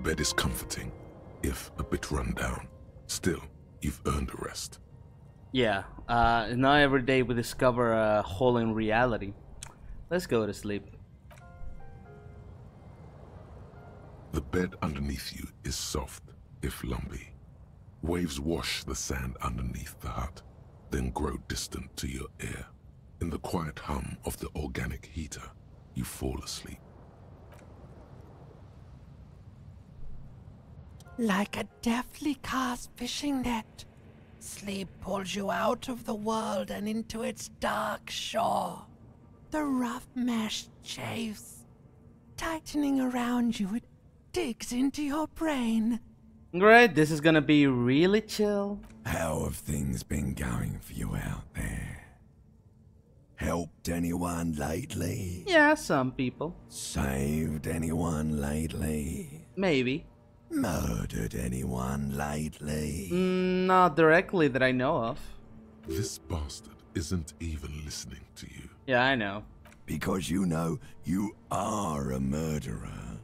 bed is comforting, if a bit run down. Still, you've earned a rest. Yeah, not every day we discover a hole in reality. Let's go to sleep. The bed underneath you is soft, if lumpy. Waves wash the sand underneath the hut, then grow distant to your ear. In the quiet hum of the organic heater, you fall asleep. Like a deftly cast fishing net, sleep pulls you out of the world and into its dark shore. The rough mesh chafes, tightening around you, it digs into your brain. Great, this is gonna be really chill. How have things been going for you out there? Helped anyone lately? Yeah, some people. Saved anyone lately? Maybe. Murdered anyone lately? Not directly that I know of. This bastard isn't even listening to you. Yeah, I know. Because you know you are a murderer.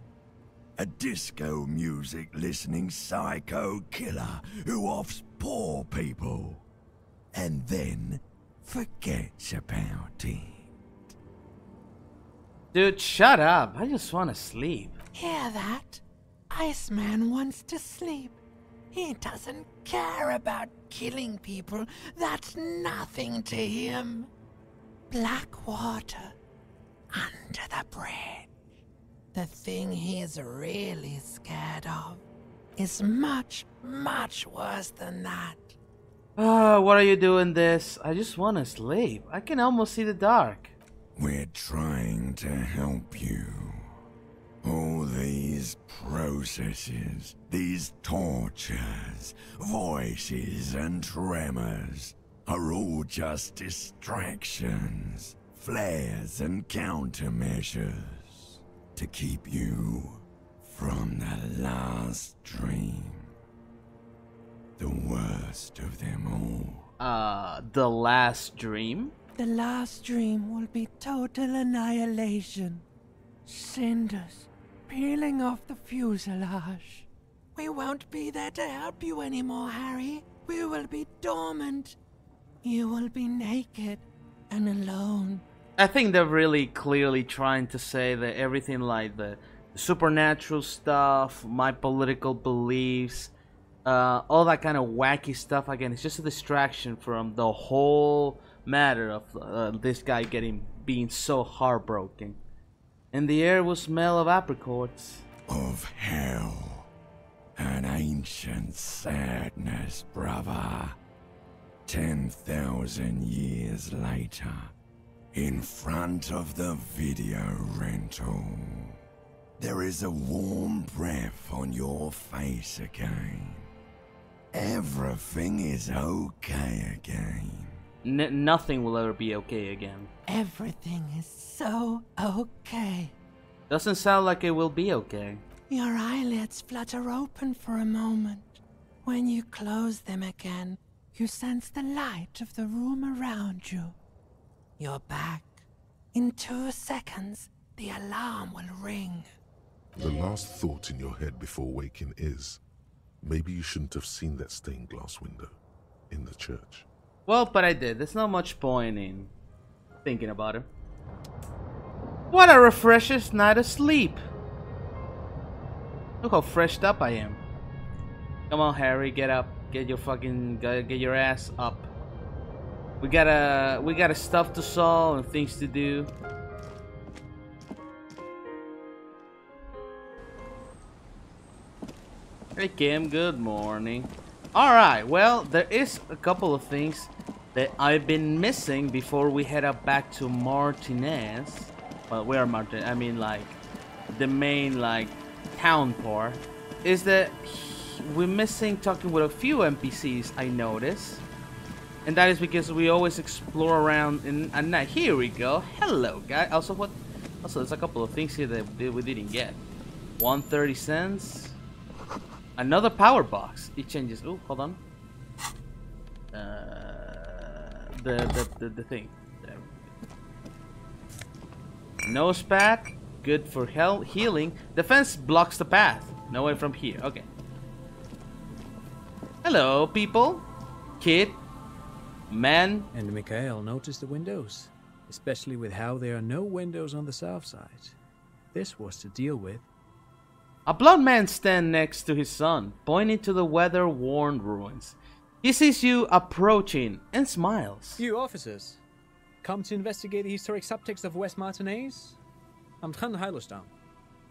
A disco music listening psycho killer who offs poor people. And then forgets about it. Dude, shut up. I just wanna sleep. Hear that? Iceman wants to sleep. He doesn't care about killing people. That's nothing to him. Black water under the bridge. The thing he's really scared of is much, much worse than that. What are you doing this? I just wanna sleep. I can almost see the dark. We're trying to help you. All these processes, these tortures, voices and tremors are all just distractions, flares and countermeasures to keep you from the last dream. The worst of them all. The last dream? The last dream will be total annihilation. Cinders peeling off the fuselage. We won't be there to help you anymore, Harry. We will be dormant. You will be naked and alone. I think they're really clearly trying to say that everything like the supernatural stuff, my political beliefs, all that kind of wacky stuff, again, it's just a distraction from the whole matter of this guy being so heartbroken. And the air will smell of apricots. Of hell. An ancient sadness, brother. 10,000 years later, in front of the video rental, there is a warm breath on your face again. Everything is okay again. Nothing will ever be okay again. Everything is so okay. Doesn't sound like it will be okay. Your eyelids flutter open for a moment. When you close them again, you sense the light of the room around you. You're back. In 2 seconds, the alarm will ring. The last thought in your head before waking is, maybe you shouldn't have seen that stained glass window in the church. Well, but I did. There's not much point in thinking about it. What a refreshing night of sleep. Look how freshed up I am. Come on, Harry, get up. Get your ass up. We got stuff to solve and things to do. Hey Kim, good morning. Alright, well, there is a couple of things that I've been missing before we head up back to Martinez. Well, where Martinez? I mean, like, the main, like, town part. Is that we're missing talking with a few NPCs, I noticed. And that is because we always explore around in at night. Here we go. Hello, guy. Also, there's a couple of things here that we didn't get. 130 cents. Another power box. It changes. Oh, hold on. The thing. There. Nose pack. Good for healing. Defense blocks the path. No way from here. Okay. Hello, people. Kid. Man. And Mikhail noticed the windows, especially with how there are no windows on the south side. This was to deal with. A blond man stands next to his son, pointing to the weather-worn ruins. He sees you approaching and smiles. You officers, come to investigate the historic subtext of West Martinez? I'm Tran Heilostam.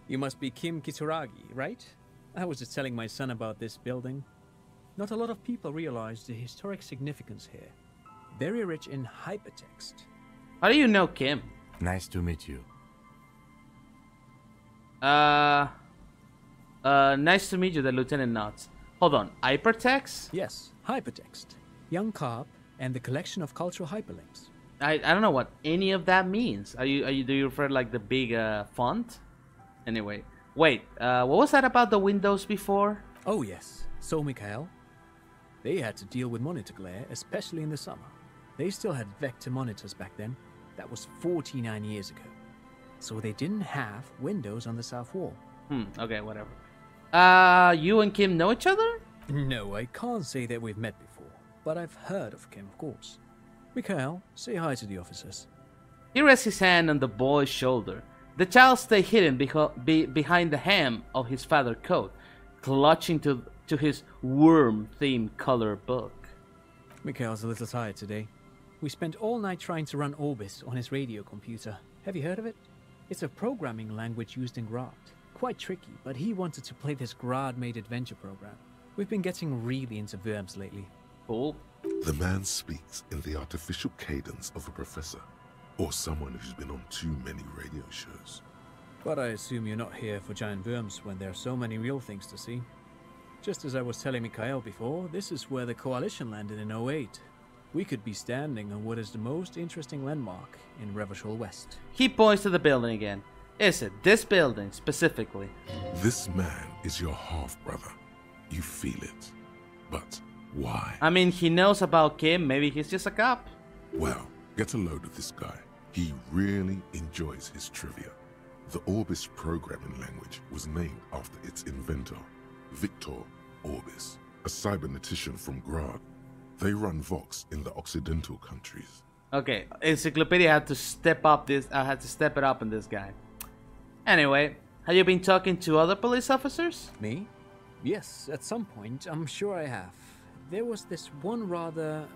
You must be Kim Kitsuragi, right? I was just telling my son about this building. Not a lot of people realize the historic significance here. Very rich in hypertext. How do you know Kim? Nice to meet you. Nice to meet you, the lieutenant nods. Hold on, hypertext? Yes, hypertext. Young cop and the collection of cultural hyperlinks. I don't know what any of that means. Do you refer to, like, the big font? Anyway, wait. What was that about the windows before? Oh yes. So Mikhail, they had to deal with monitor glare, especially in the summer. They still had vector monitors back then. That was 49 years ago. So they didn't have windows on the south wall. Okay, whatever. You and Kim know each other? No, I can't say that we've met before, but I've heard of Kim, of course. Mikhail, say hi to the officers. He rests his hand on the boy's shoulder. The child stays hidden behind the hem of his father's coat, clutching to his worm-themed color book. Mikhail's a little tired today. We spent all night trying to run Orbis on his radio computer. Have you heard of it? It's a programming language used in Grad. Quite tricky, but he wanted to play this Grad-made adventure program. We've been getting really into verbs lately. Cool. The man speaks in the artificial cadence of a professor, or someone who's been on too many radio shows. But I assume you're not here for giant worms when there are so many real things to see. Just as I was telling Mikhail before, this is where the Coalition landed in '08. We could be standing on what is the most interesting landmark in Revachol West. He points to the building again. Is it this building specifically? This man is your half-brother. You feel it. But why? I mean, he knows about Kim. Maybe he's just a cop. Well, get a load of this guy. He really enjoys his trivia. The Orbis programming language was named after its inventor, Victor Orbis, a cybernetician from Grad. They run Vox in the Occidental countries. Okay, Encyclopedia had to step up this. I had to step it up in this guy. Anyway, have you been talking to other police officers? Me? Yes, at some point, I'm sure I have. There was this one rather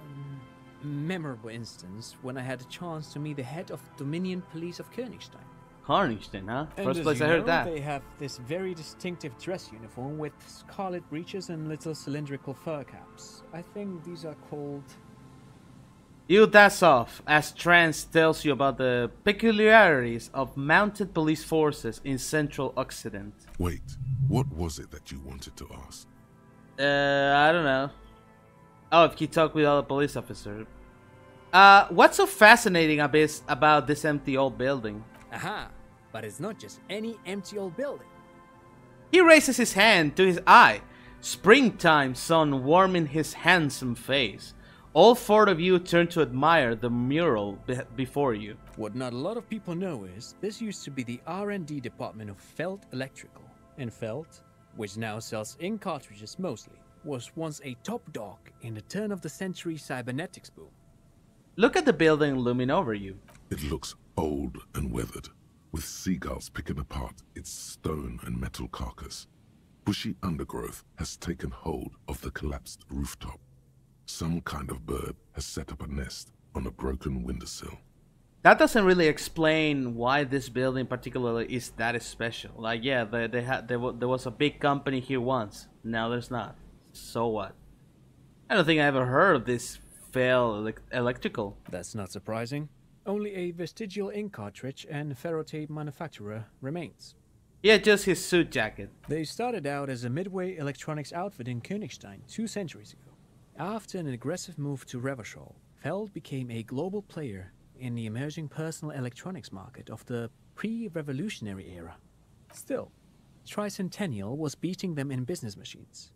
memorable instance when I had a chance to meet the head of Dominion Police of Königstein. Königstein, huh? And First as place you I heard know, that. They have this very distinctive dress uniform with scarlet breeches and little cylindrical fur caps. I think these are called... You that's off, as Trans tells you about the peculiarities of mounted police forces in Central Occident. Wait, what was it that you wanted to ask? I don't know. Oh, if he talked with other police officers. What's so fascinating about this empty old building? Aha! But it's not just any empty old building. He raises his hand to his eye. Springtime sun warming his handsome face. All four of you turn to admire the mural before you. What not a lot of people know is this used to be the R&D department of Felt Electrical. And Felt, which now sells ink cartridges mostly, was once a top dog in the turn-of-the-century cybernetics boom. Look at the building looming over you. It looks old and weathered, with seagulls picking apart its stone and metal carcass. Bushy undergrowth has taken hold of the collapsed rooftop. Some kind of bird has set up a nest on a broken windowsill. That doesn't really explain why this building particularly is that special. Like, yeah, there was a big company here once. Now there's not. So what? I don't think I ever heard of this Fell Electrical. That's not surprising. Only a vestigial ink cartridge and ferrotape manufacturer remains. Yeah, just his suit jacket. They started out as a midway electronics outfit in Königstein 2 centuries ago. After an aggressive move to Revachol, Feld became a global player in the emerging personal electronics market of the pre-revolutionary era. Still, Tricentennial was beating them in business machines.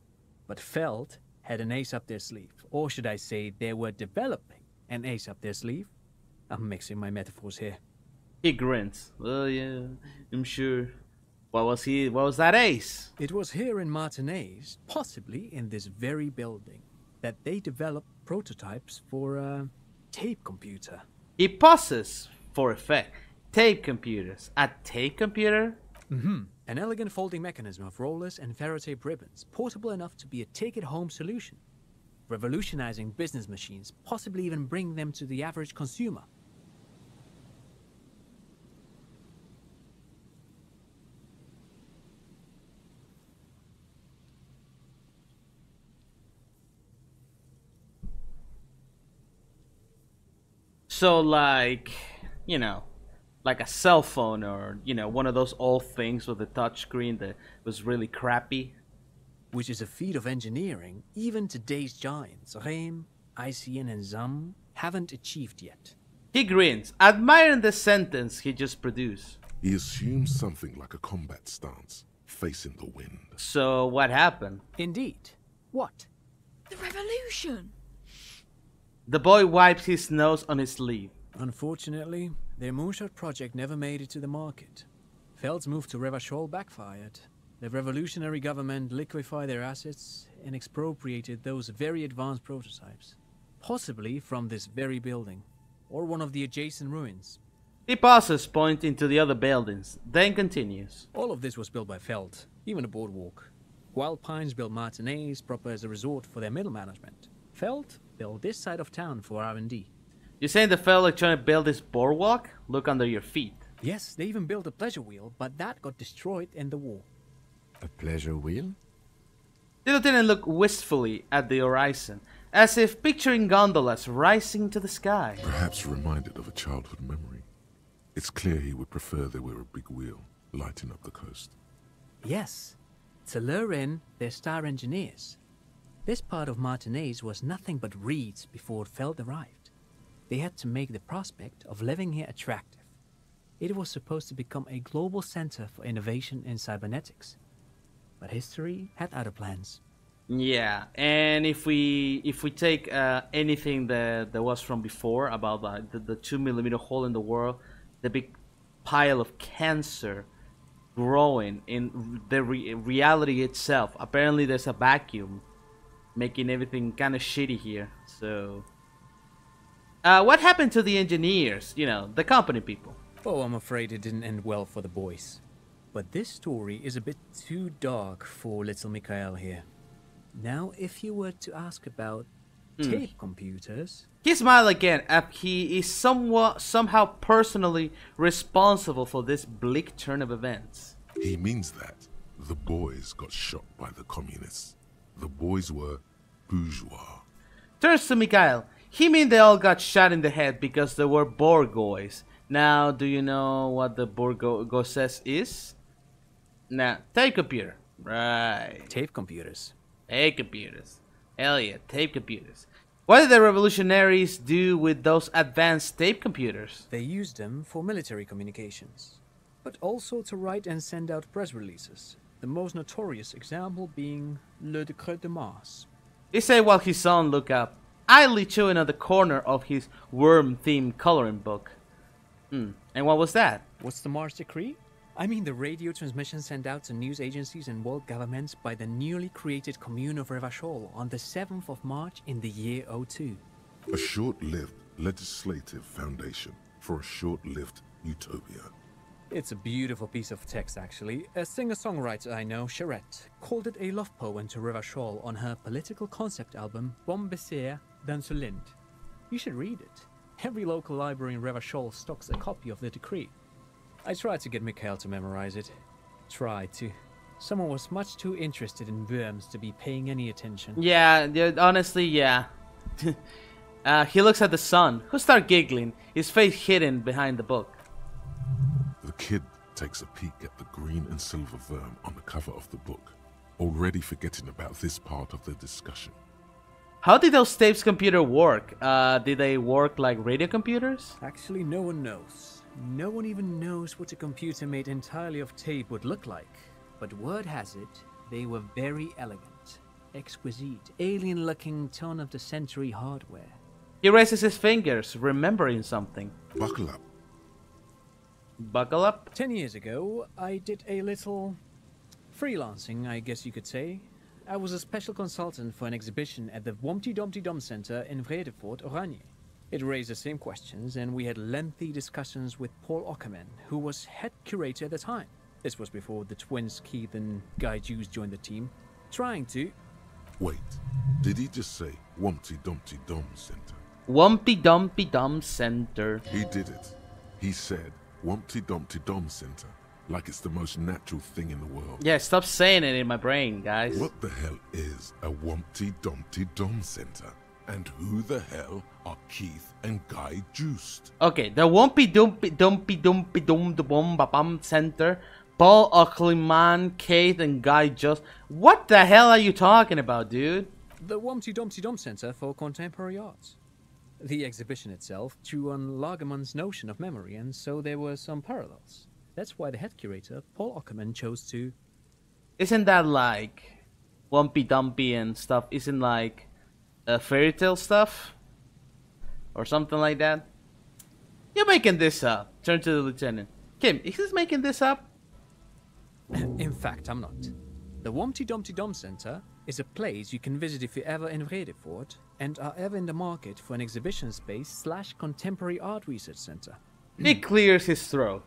But Feld had an ace up their sleeve, or should I say they were developing an ace up their sleeve? I'm mixing my metaphors here. He grins. Well, yeah, I'm sure. What was that ace? It was here in Martinez, possibly in this very building, that they developed prototypes for a tape computer. He pauses for effect. Tape computers. A tape computer? An elegant folding mechanism of rollers and ferrotape ribbons, portable enough to be a take-it-home solution. Revolutionizing business machines, possibly even bring them to the average consumer. So like, like a cell phone or, one of those old things with a touchscreen that was really crappy. Which is a feat of engineering even today's giants, Rehm, ICN and ZAM, haven't achieved yet. He grins, admiring the sentence he just produced. He assumes something like a combat stance, facing the wind. So what happened? Indeed. What? The revolution! The boy wipes his nose on his sleeve. Unfortunately, their moonshot project never made it to the market. Feld's move to Revachol backfired. The revolutionary government liquefied their assets and expropriated those very advanced prototypes. Possibly from this very building, or one of the adjacent ruins. He pauses, pointing to the other buildings, then continues. All of this was built by Feld, even the boardwalk. Wild Pines built Martinez proper as a resort for their middle management. Feld built this side of town for R&D. You're saying the fellow trying to build this boardwalk? Look under your feet. Yes, they even built a pleasure wheel, but that got destroyed in the war. A pleasure wheel? The lieutenant looked wistfully at the horizon, as if picturing gondolas rising to the sky. Perhaps reminded of a childhood memory. It's clear he would prefer there were a big wheel, lighting up the coast. Yes, to lure in their star engineers. This part of Martinez was nothing but reeds before Feld arrived. They had to make the prospect of living here attractive. It was supposed to become a global center for innovation in cybernetics. But history had other plans. Yeah, and if we take anything that was from before about the 2mm hole in the world, the big pile of cancer growing in the reality itself. Apparently, there's a vacuum making everything kind of shitty here. So, what happened to the engineers? The company people. Oh, I'm afraid it didn't end well for the boys. But this story is a bit too dark for little Mikhail here. Now, if you were to ask about tape computers... He smiled again, as he is somehow personally responsible for this bleak turn of events. He means that the boys got shot by the communists. The boys were bourgeois. Turns to Mikhail. He mean they all got shot in the head because they were bourgeois. Now, do you know what the bourgeois is? Now, tape computer. Right. Tape computers. Tape computers. Hell yeah, tape computers. What did the revolutionaries do with those advanced tape computers? They used them for military communications, but also to write and send out press releases. The most notorious example being Le Décret de Mars. He said while his son looked up, idly chewing at the corner of his worm-themed coloring book. And what was that? What's the Mars Decree? I mean the radio transmission sent out to news agencies and world governments by the newly created Commune of Revachol on the 7th of March in the year 02. A short-lived legislative foundation for a short-lived utopia. It's a beautiful piece of text, actually. A singer-songwriter I know, Charette, called it a love poem to Revachol on her political concept album, Bon Baiser dans ce Lind. You should read it. Every local library in Revachol stocks a copy of the decree. I tried to get Mikhail to memorize it. Tried to. Someone was much too interested in worms to be paying any attention. Yeah, honestly, yeah. He looks at the son, who starts giggling, his face hidden behind the book. The kid takes a peek at the green and silver worm on the cover of the book, already forgetting about this part of the discussion. How did those tapes computer work? Did they work like radio computers? Actually, no one knows. No one even knows what a computer made entirely of tape would look like. But word has it, they were very elegant, exquisite, alien-looking turn-of-the-century hardware. He raises his fingers, remembering something. Buckle up. Buckle up. 10 years ago, I did a little freelancing, I guess you could say. I was a special consultant for an exhibition at the Wompty Dumpty Dum Center in Vredefort, Oranje. It raised the same questions, and we had lengthy discussions with Paul Ockerman, who was head curator at the time. This was before the twins Keith and Guy Juice joined the team, trying to... Wait, did he just say Wumpty Dumpty Dum Center? Wumpty Dumpty Dum Center. He did it. He said Wumpty Dumpty Dum Center, like it's the most natural thing in the world. Yeah, stop saying it in my brain, guys. What the hell is a Wumpty Dumpty Dum Center? And who the hell are Keith and Guy Juiced? Okay, the Wumpy Dumpty Dumpty Dumpty Dum Bum Bum Center. Paul Ockerman, Keith, and Guy Juice. What the hell are you talking about, dude? The Wompty Dumpty Dum Center for Contemporary Arts. The exhibition itself drew on Lagerman's notion of memory, and so there were some parallels. That's why the head curator, Paul Ockerman, chose to... Isn't that like Wumpy Dumpy and stuff? Isn't like fairy tale stuff? Or something like that? You're making this up. Turn to the lieutenant. Kim, is this making this up? In fact, I'm not. The Wompty Dumpty Dum Center is a place you can visit if you're ever in Vredefort and are ever in the market for an exhibition space / contemporary art research center. He clears his throat.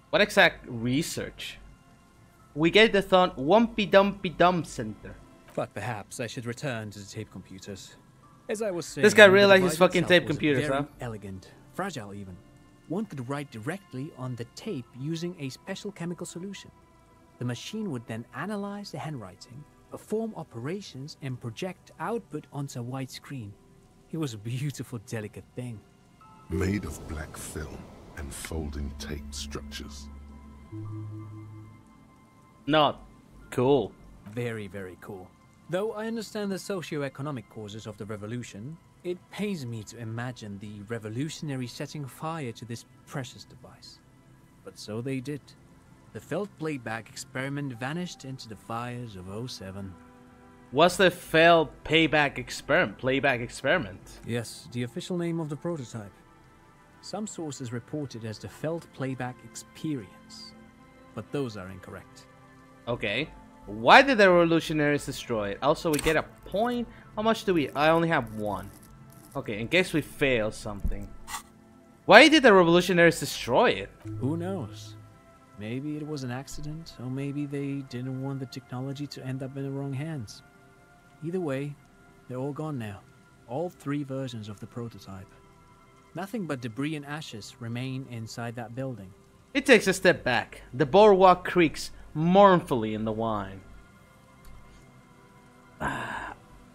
What exact research? We get the thought Wumpy Dumpty Dum Center. But perhaps I should return to the tape computers. As I was saying, This guy really the likes his device fucking itself tape was computers, very huh? Elegant, fragile even. One could write directly on the tape using a special chemical solution. The machine would then analyze the handwriting, perform operations, and project output onto a white screen. It was a beautiful, delicate thing. Made of black film and folding tape structures. Not cool. Very, very cool. Though I understand the socio-economic causes of the revolution, it pains me to imagine the revolutionaries setting fire to this precious device. But so they did. The felt playback experiment vanished into the fires of '07. What's the failed playback experiment? Yes, the official name of the prototype. Some sources report it as the felt playback experience, but those are incorrect. Okay. Why did the revolutionaries destroy it? Also, we get a point. How much do we? I only have one. Okay, in case we fail something. Why did the revolutionaries destroy it? Who knows? Maybe it was an accident, or maybe they didn't want the technology to end up in the wrong hands. Either way, they're all gone now. All 3 versions of the prototype. Nothing but debris and ashes remain inside that building. It takes a step back. The boardwalk creaks mournfully in the wine.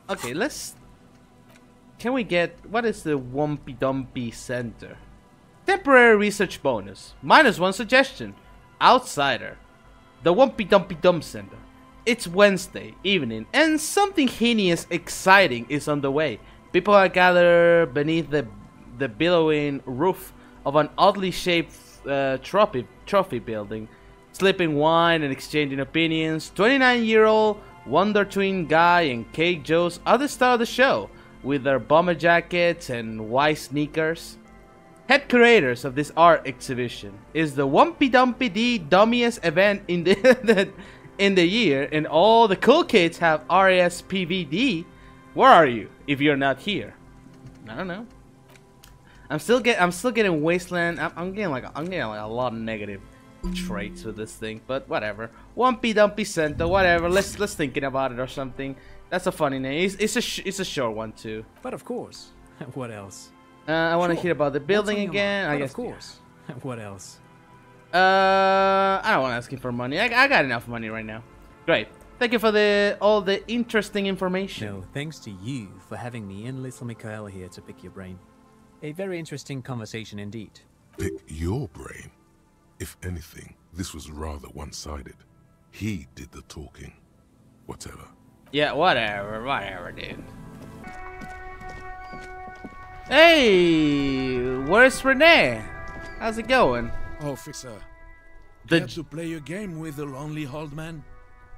Okay, let's... Can we get... What is the Wumpy Dumpy Center? Temporary research bonus. -1 suggestion. Outsider. The Wumpy Dumpy Dum Center. It's Wednesday evening and something heinous exciting is on the way. People are gathered beneath the billowing roof of an oddly shaped trophy building, slipping wine and exchanging opinions. 29-year-old Wonder Twin Guy and Kate Joes are the star of the show, with their bomber jackets and white sneakers. Head curators of this art exhibition is the Wumpy Dumpy D dummiest event in the year, and all the cool kids have RASPVD. Where are you if you're not here? I don't know. I'm still getting Wasteland. I'm getting like a lot of negative traits with this thing, but whatever. Wumpy Dumpy Center, whatever. Let's thinking about it or something. That's a funny name. It's a short one too. But of course, what else? I want to hear about the building What's on your again. mind? I But guess. of course. What else? I don't want to ask him for money. I got enough money right now. Great. Thank you for all the interesting information. No, thanks to you for having me and little Mikael here to pick your brain. A very interesting conversation indeed. Pick your brain. If anything, this was rather one-sided. He did the talking. Whatever. Yeah, whatever, dude. Hey, where's Renee? How's it going? Officer, The care to play a game with the lonely old man?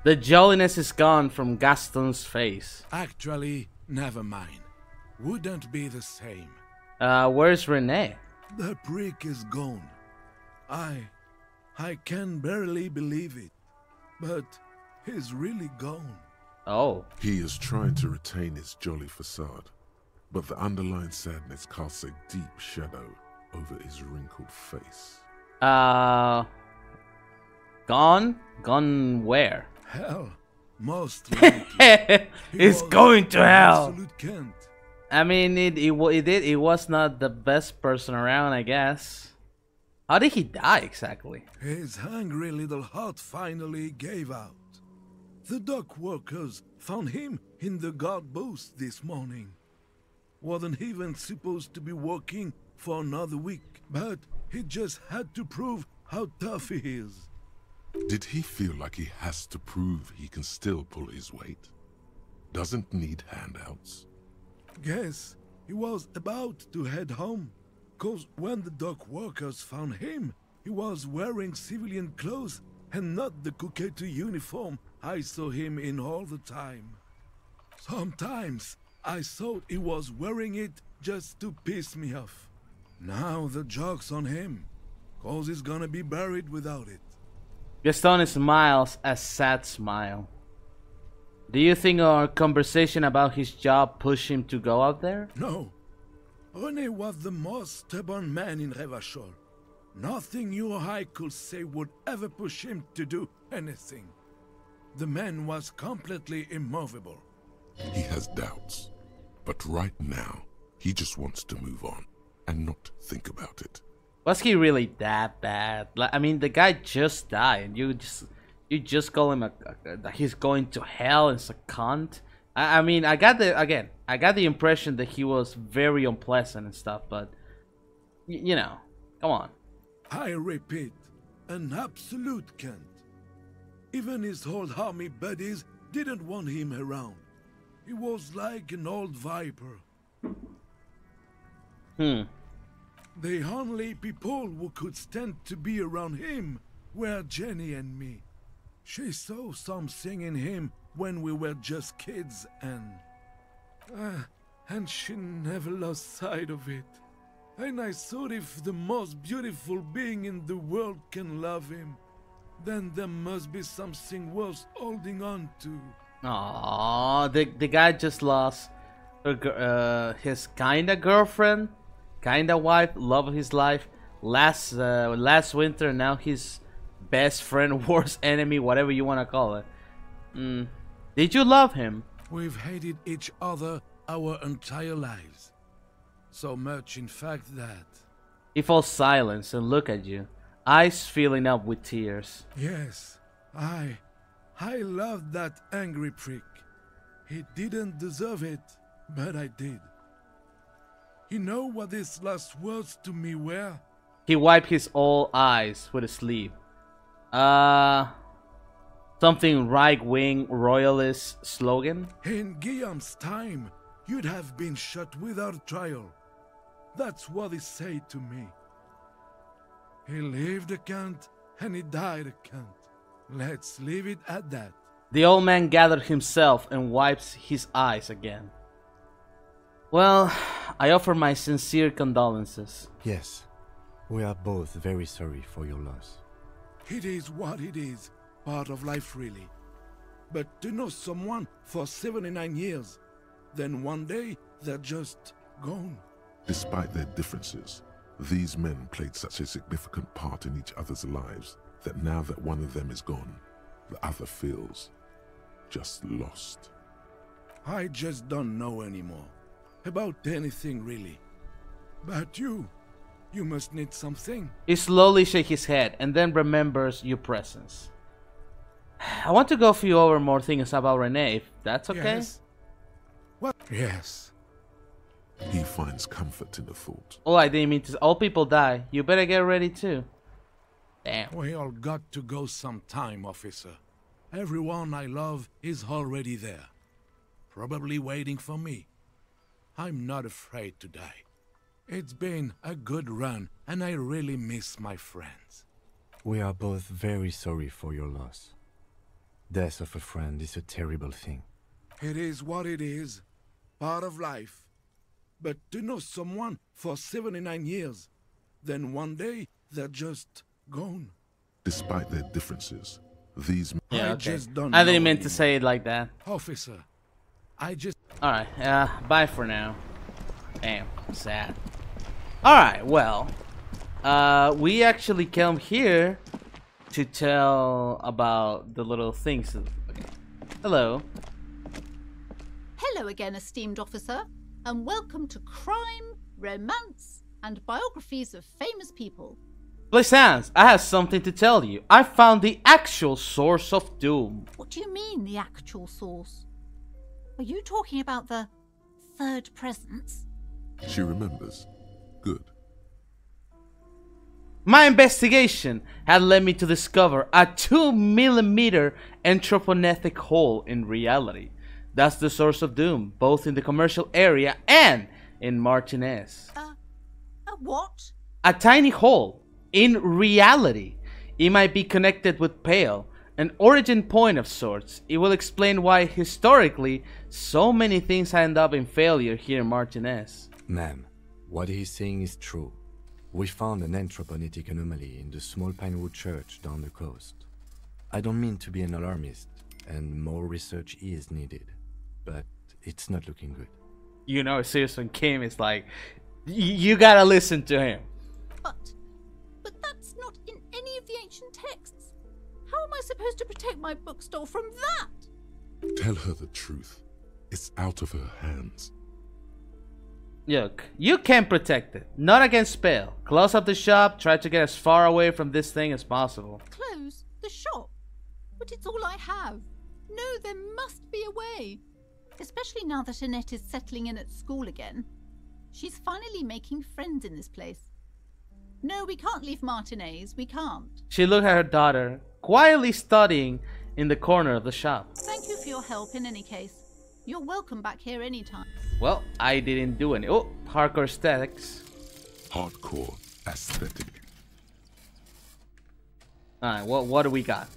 the jolliness is gone from Gaston's face. Actually, never mind. Wouldn't be the same. Where's Renee? The prick is gone. I can barely believe it. But he's really gone. Oh. He is trying to retain his jolly facade, but the underlying sadness casts a deep shadow over his wrinkled face. Gone? Gone where? Hell, most likely. He's was going to an hell. absolute cunt. I mean, it was not the best person around, I guess. How did he die exactly? His hungry little heart finally gave out. The dock workers found him in the guard booth this morning. Wasn't even supposed to be working for another week, but he just had to prove how tough he is. Did he feel like he has to prove he can still pull his weight? Doesn't need handouts? Guess he was about to head home, 'cause when the dock workers found him, he was wearing civilian clothes and not the Kuketu uniform I saw him in all the time. Sometimes I thought he was wearing it just to piss me off. Now the joke's on him, 'cause he's gonna be buried without it. Gaston smiles a sad smile. Do you think our conversation about his job pushed him to go out there? No. René was the most stubborn man in Revachol. Nothing you or I could say would ever push him to do anything. The man was completely immovable. He has doubts, but right now, he just wants to move on and not think about it. Was he really that bad? Like, I mean, the guy just died. You just call him he's going to hell and a cunt. I mean, I got the impression that he was very unpleasant and stuff, but you know, come on. I repeat, an absolute cunt. Even his old army buddies didn't want him around. He was like an old viper. The only people who could stand to be around him were Jenny and me. She saw something in him when we were just kids, and she never lost sight of it. And I thought if the most beautiful being in the world can love him, then there must be something worth holding on to. Aww, the guy just lost his kinda girlfriend, kinda wife, love of his life, last winter. Now his best friend, worst enemy, whatever you wanna call it. Did you love him? We've hated each other our entire lives. So much, in fact, that... He falls silent and look at you, eyes filling up with tears. Yes, I loved that angry prick. He didn't deserve it, but I did. You know what his last words to me were? He wiped his old eyes with a sleeve. Something right-wing royalist slogan? In Guillaume's time, you'd have been shot without trial. That's what he said to me. He lived a cunt, and he died a cunt. Let's leave it at that. The old man gathered himself and wipes his eyes again. Well, I offer my sincere condolences. Yes, we are both very sorry for your loss. It is what it is, part of life really. But to know someone for 79 years, then one day they're just gone. Despite their differences, these men played such a significant part in each other's lives that now that one of them is gone, the other feels just lost. I just don't know anymore. About anything really. But you must need something. He slowly shakes his head and then remembers your presence. I want to go for you over more things about René, if that's okay? Yes. What? Yes. He finds comfort in the thought. Oh, I didn't mean to. All people die. You better get ready too. Damn. We all got to go sometime, officer. Everyone I love is already there. Probably waiting for me. I'm not afraid to die. It's been a good run, and I really miss my friends. We are both very sorry for your loss. Death of a friend is a terrible thing. It is what it is. Part of life. But to know someone for 79 years, then one day they're just gone. Despite their differences, these Yeah, I okay. just don't I didn't know mean to say it like that. Officer, I just... Alright, bye for now. Damn, sad. Alright, well, we actually come here to tell about the little things. Okay. Hello. Hello again, esteemed officer, and welcome to Crime, Romance, and Biographies of Famous People. Plaisance, I have something to tell you. I found the actual source of doom. What do you mean, the actual source? Are you talking about the third presence? She remembers. Good. My investigation had led me to discover a 2mm anthroponethic hole in reality. That's the source of doom, both in the commercial area and in Martinez. A what? A tiny hole in reality. It might be connected with Pale, an origin point of sorts. It will explain why historically so many things end up in failure here in Martinez. Ma'am, what he's saying is true. We found an anthroponetic anomaly in the small Pinewood church down the coast. I don't mean to be an alarmist, and more research is needed, but it's not looking good. You know, Citizen Kim is like, you gotta listen to him. But that's not in any of the ancient texts. How am I supposed to protect my bookstore from that? Tell her the truth. It's out of her hands. Look, you can protect it. Not against Pale. Close up the shop, try to get as far away from this thing as possible. Close the shop? But it's all I have. No, there must be a way. Especially now that Annette is settling in at school again. She's finally making friends in this place. No, we can't leave Martinez. We can't. She looked at her daughter, quietly studying in the corner of the shop. Thank you for your help in any case. You're welcome back here anytime. Well, I didn't do any. Oh, hardcore aesthetics. Hardcore aesthetic. Alright, what do we got?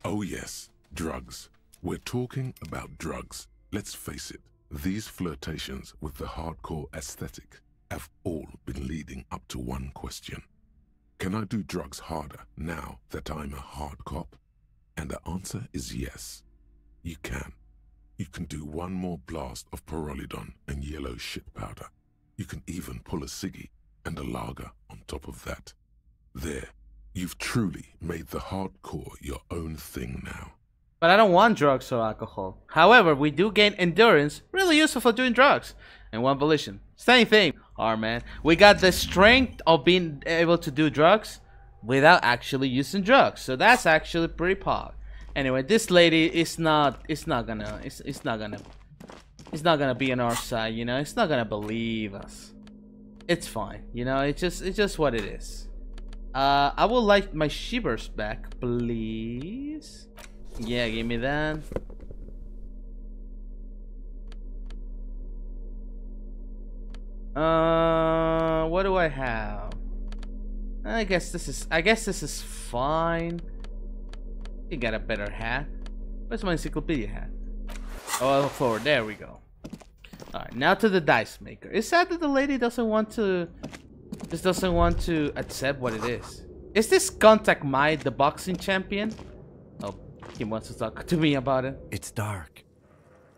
Oh yes, drugs. We're talking about drugs. Let's face it, these flirtations with the hardcore aesthetic have all been leading up to one question. Can I do drugs harder now that I'm a hard cop? And the answer is yes. You can. You can do one more blast of Pyrrolidon and yellow shit powder. You can even pull a ciggy and a lager on top of that. There, you've truly made the hardcore your own thing now. But I don't want drugs or alcohol. However, we do gain endurance, really useful for doing drugs. And one volition. Same thing. Man. We got the strength of being able to do drugs without actually using drugs. So that's actually pretty pog. Anyway, this lady is not gonna be on our side, you know. It's not gonna believe us. It's fine, you know. It's just what it is. I would like my shivers back, please. Yeah, give me that. What do I have? I guess this is fine. You got a better hat. Where's my encyclopedia hat? Oh, forward. There we go. Alright, now to the dice maker. It's sad that the lady doesn't want to accept what it is. Is this Contact Might the boxing champion? Oh, he wants to talk to me about it. It's dark.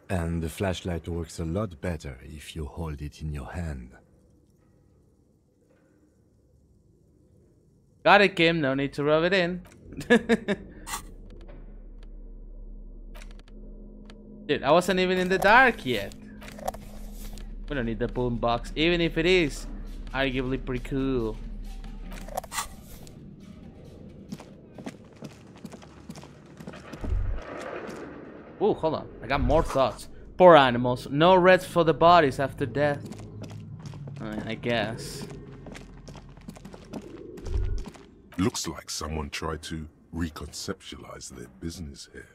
And the flashlight works a lot better if you hold it in your hand. Got it, Kim. No need to rub it in. Dude, I wasn't even in the dark yet. We don't need the boombox, even if it is arguably pretty cool. Ooh, hold on. I got more thoughts. Poor animals. No rest for the bodies after death. I guess. Looks like someone tried to reconceptualize their business here.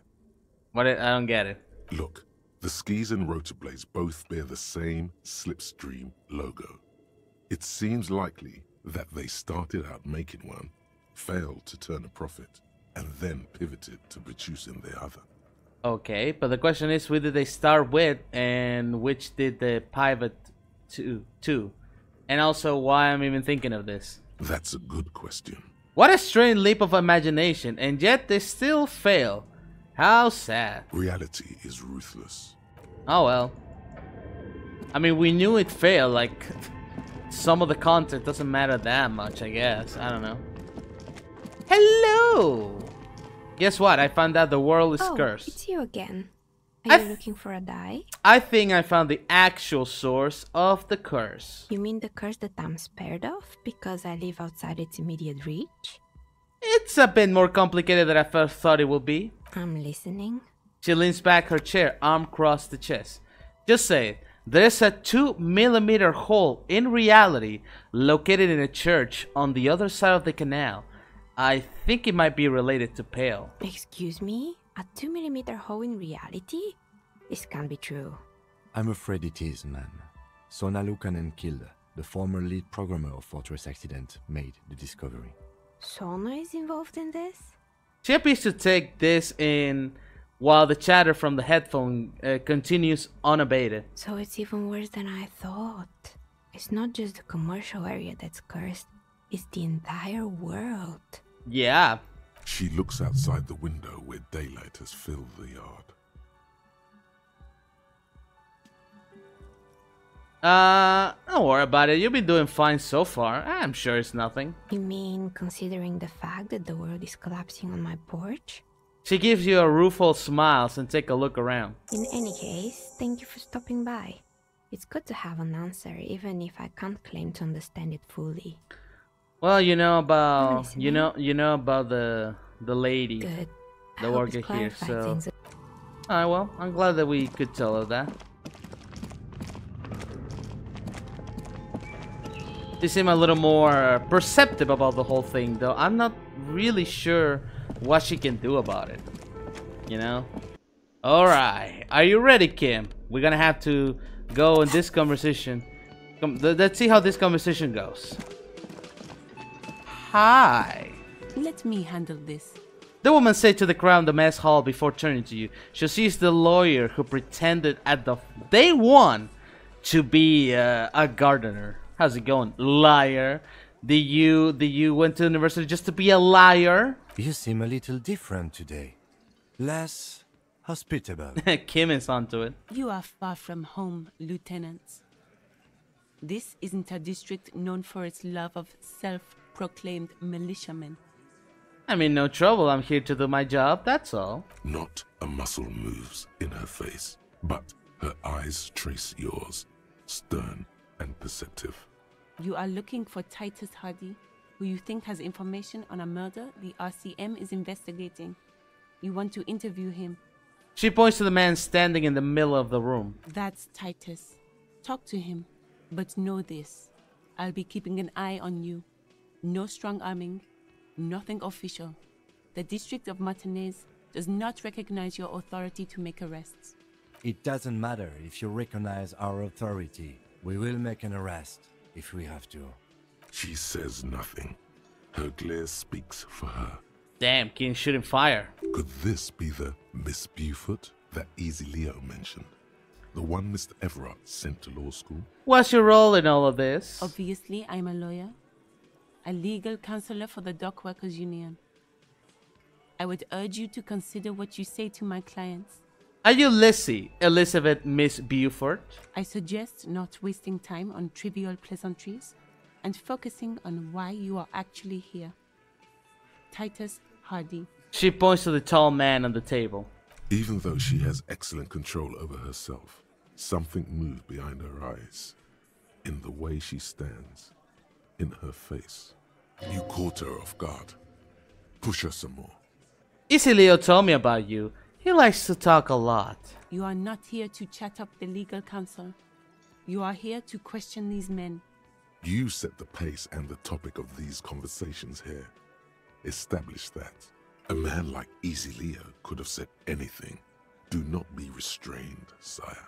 What? I don't get it. Look, the skis and rotor blades both bear the same Slipstream logo. It seems likely that they started out making one, failed to turn a profit, and then pivoted to producing the other. Okay, but the question is, who did they start with, and which did they pivot to? And also, why I'm even thinking of this. That's a good question. What a strange leap of imagination, and yet they still fail. How sad. Reality is ruthless. Oh well. I mean, we knew it failed, like, some of the content doesn't matter that much, I guess. I don't know. Hello! Guess what? I found out the world is cursed. It's you again. Are you looking for a die? I think I found the actual source of the curse. You mean the curse that I'm spared of because I live outside its immediate reach? It's a bit more complicated than I first thought it would be. I'm listening. She leans back her chair, arm across the chest. Just say it. There's a 2-millimeter hole in reality located in a church on the other side of the canal. I think it might be related to Pale. Excuse me? A 2-millimeter hole in reality? This can't be true. I'm afraid it is, man. Sona Lukanen killed the former lead programmer of Fortress Accident made the discovery. Sona is involved in this? She appears to take this in while the chatter from the headphone continues unabated. So it's even worse than I thought. It's not just the commercial area that's cursed, it's the entire world. Yeah. She looks outside the window where daylight has filled the yard. Don't worry about it. You've been doing fine so far. I'm sure it's nothing. You mean considering the fact that the world is collapsing on my porch? She gives you a rueful smiles and take a look around. In any case, thank you for stopping by. It's good to have an answer, even if I can't claim to understand it fully. Well, you know about you know about the lady, Good. the worker here. So, alright. Well, I'm glad that we could tell her that. She seemed a little more perceptive about the whole thing, though. I'm not really sure what she can do about it. You know? Alright. Are you ready, Kim? We're gonna have to go in this conversation. Let's see how this conversation goes. Hi. Let me handle this. The woman said to the crowd in the mess hall before turning to you. She sees the lawyer who pretended at the day one to be a gardener. How's it going, liar? Did you went to university just to be a liar? You seem a little different today. Less hospitable. Kim is onto it. You are far from home, Lieutenant. This isn't a district known for its love of self-proclaimed militiamen. I'm in no trouble. I'm here to do my job, that's all. Not a muscle moves in her face, but her eyes trace yours, stern and perceptive. You are looking for Titus Hardy, who you think has information on a murder the RCM is investigating. You want to interview him. She points to the man standing in the middle of the room. That's Titus. Talk to him. But know this. I'll be keeping an eye on you. No strong arming. Nothing official. The District of Martinez does not recognize your authority to make arrests. It doesn't matter if you recognize our authority. We will make an arrest if we have to. She says nothing. Her glare speaks for her. Damn, King shooting fire. Could this be the Miss Buford that Easy Leo mentioned? The one Mr. Everard sent to law school? What's your role in all of this? Obviously, I'm a lawyer. A legal counselor for the Dock Workers Union. I would urge you to consider what you say to my clients. Are you Lizzie, Elizabeth Miss Buford? I suggest not wasting time on trivial pleasantries and focusing on why you are actually here. Titus Hardy. She points to the tall man on the table. Even though she has excellent control over herself, something moved behind her eyes. In the way she stands. In her face. You caught her off guard. Push her some more. Easy Leo told me about you. He likes to talk a lot. You are not here to chat up the legal counsel. You are here to question these men. You set the pace and the topic of these conversations here. Establish that. A man like Easy Leo could have said anything. Do not be restrained, sire.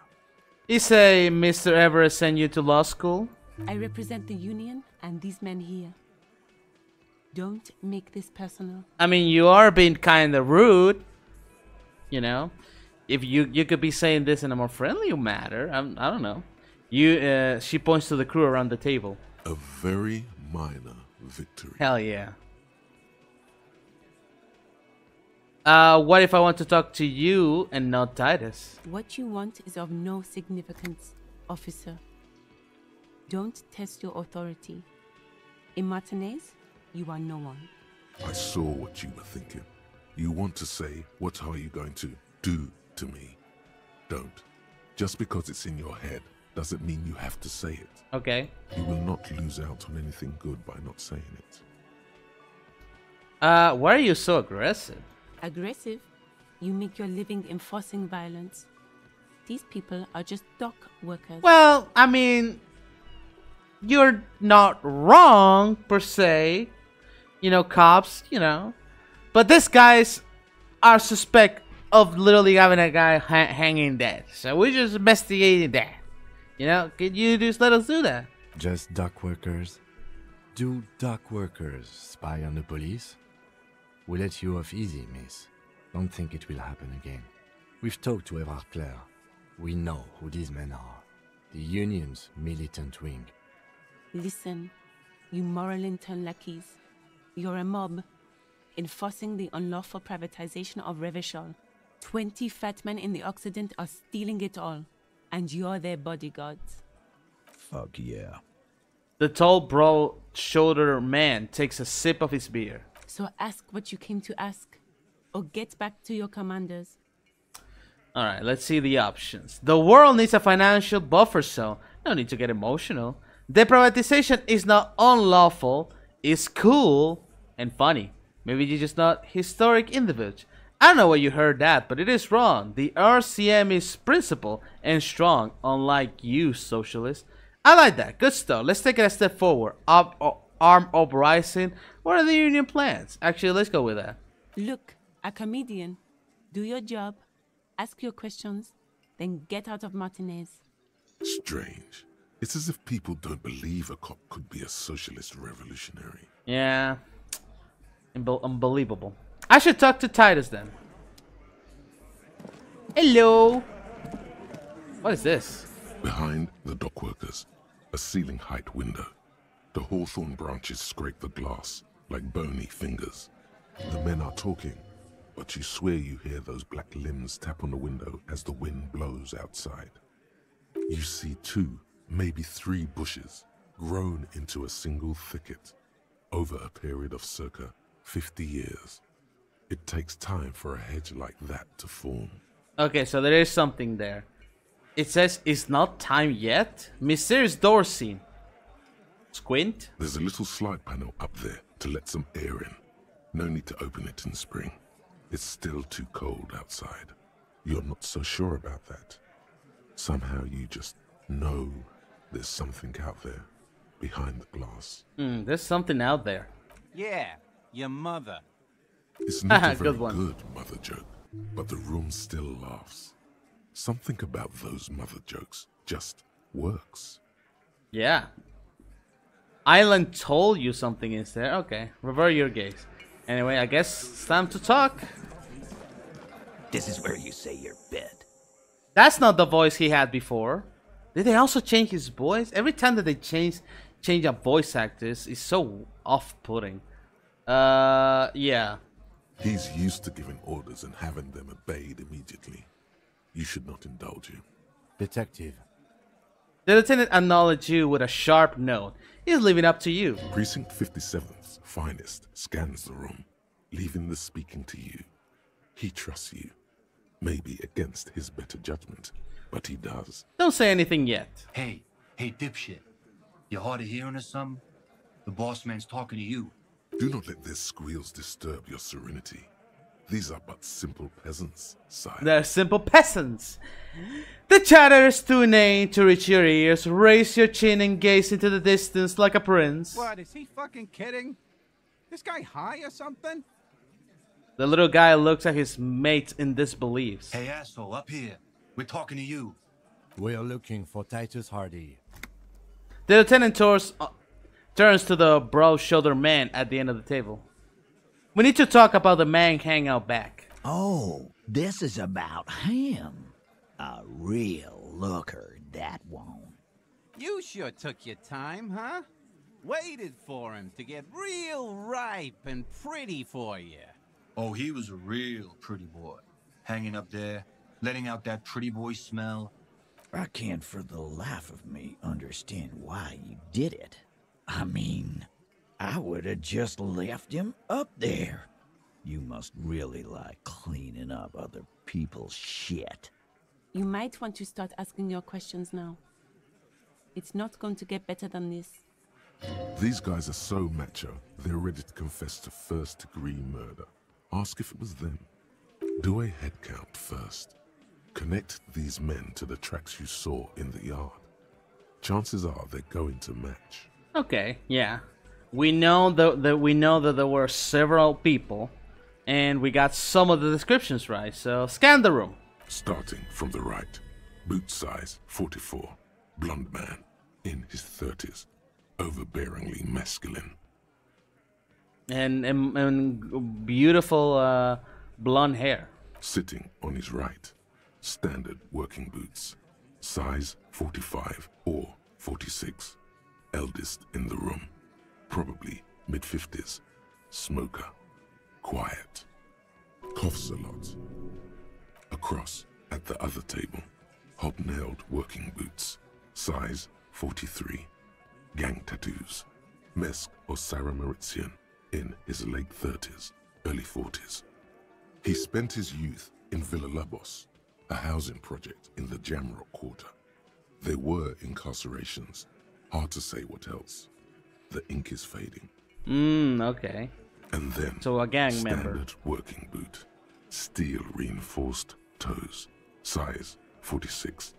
He say Mr. Everett sent you to law school? I represent the union and these men here. Don't make this personal. I mean, you are being kind of rude. You know, if you could be saying this in a more friendly manner. I don't know. She points to the crew around the table. A very minor victory. Hell yeah. What if I want to talk to you and not Titus? What you want is of no significance, officer. Don't test your authority. In Martinez, you are no one. I saw what you were thinking. You want to say, what are you going to do to me? Don't. Just because it's in your head doesn't mean you have to say it. Okay. You will not lose out on anything good by not saying it. Why are you so aggressive? Aggressive? You make your living enforcing violence. These people are just dock workers. Well, I mean, you're not wrong, per se. You know, cops, you know. But these guys are suspect of literally having a guy hanging dead. So we're just investigating that. You know, can you just let us do that? Just dock workers? Do dock workers spy on the police? We let you off easy, miss. Don't think it will happen again. We've talked to Everard Clare. We know who these men are. The Union's militant wing. Listen, you moral intern lackeys. You're a mob, enforcing the unlawful privatization of Revachol. 20 fat men in the Occident are stealing it all, and you're their bodyguards. Fuck yeah. The tall, broad-shouldered man takes a sip of his beer. So ask what you came to ask, or get back to your commanders. Alright, let's see the options. The world needs a financial buffer zone. No need to get emotional. Deprivatization is not unlawful, it's cool and funny. Maybe you're just not historic individual. I don't know where you heard that, but it is wrong. The RCM is principled and strong, unlike you, socialists. I like that. Good stuff. Let's take it a step forward. Arm uprising. What are the union plans? Actually, let's go with that. Look, a comedian. Do your job, ask your questions, then get out of Martinez. Strange. It's as if people don't believe a cop could be a socialist revolutionary. Yeah. Unbelievable. I should talk to Titus then. Hello. What is this? Behind the dockworkers, a ceiling-height window. The hawthorn branches scrape the glass like bony fingers. The men are talking, but you swear you hear those black limbs tap on the window as the wind blows outside. You see 2, maybe 3 bushes grown into a single thicket over a period of circa 50 years. It takes time for a hedge like that to form. Okay, so there is something there. It says it's not time yet. Mysterious door scene. Squint. There's a little slide panel up there to let some air in. No need to open it in spring. It's still too cold outside. You're not so sure about that. Somehow you just know there's something out there behind the glass. There's something out there. Yeah, your mother. It's not a very Good good mother joke, but the room still laughs. Something about those mother jokes just works. Yeah. Island told you something is there. Okay, revert your gaze. Anyway, I guess it's time to talk. This is where you say your bed. That's not the voice he had before. Did they also change his voice? Every time that they change up voice actors, it's so off-putting. Yeah. He's used to giving orders and having them obeyed immediately. You should not indulge him. Detective. The lieutenant acknowledged you with a sharp note. He's leaving up to you. Precinct 57's finest scans the room, leaving the speaking to you. He trusts you. Maybe against his better judgment, but he does. Don't say anything yet. Hey, dipshit. You hard of hearing or something? The boss man's talking to you. Do not let their squeals disturb your serenity. These are but simple peasants, sire. They're simple peasants. The chatter is too inane to reach your ears. Raise your chin and gaze into the distance like a prince. What, is he fucking kidding? This guy high or something? The little guy looks at his mate in disbelief. Hey, asshole, up here. We're talking to you. We are looking for Titus Hardy. The lieutenant turns to the broad-shouldered man at the end of the table. We need to talk about the man hanging out back. Oh, this is about him. A real looker, that one. You sure took your time, huh? Waited for him to get real ripe and pretty for you. Oh, he was a real pretty boy. Hanging up there, letting out that pretty boy smell. I can't for the life of me understand why you did it. I mean, I would have just left him up there. You must really like cleaning up other people's shit. You might want to start asking your questions now. It's not going to get better than this. These guys are so macho, they're ready to confess to first-degree murder. Ask if it was them. Do a head count first. Connect these men to the tracks you saw in the yard. Chances are they're going to match. Okay, yeah. We know that there were several people, and we got some of the descriptions right, so scan the room. Starting from the right, boot size 44, blonde man, in his 30s, overbearingly masculine. And beautiful blonde hair. Sitting on his right, standard working boots, size 45 or 46, eldest in the room, probably mid-50s, smoker, quiet, coughs a lot. Across at the other table, hobnailed working boots, size 43, gang tattoos, Mesk or Sarah Mauritian, in his late 30s, early 40s. He spent his youth in Villa Labos, a housing project in the Jamrock quarter. There were incarcerations, hard to say what else. The ink is fading. Okay. And then, so a gang standard member. Working boot, steel reinforced toes, size 46,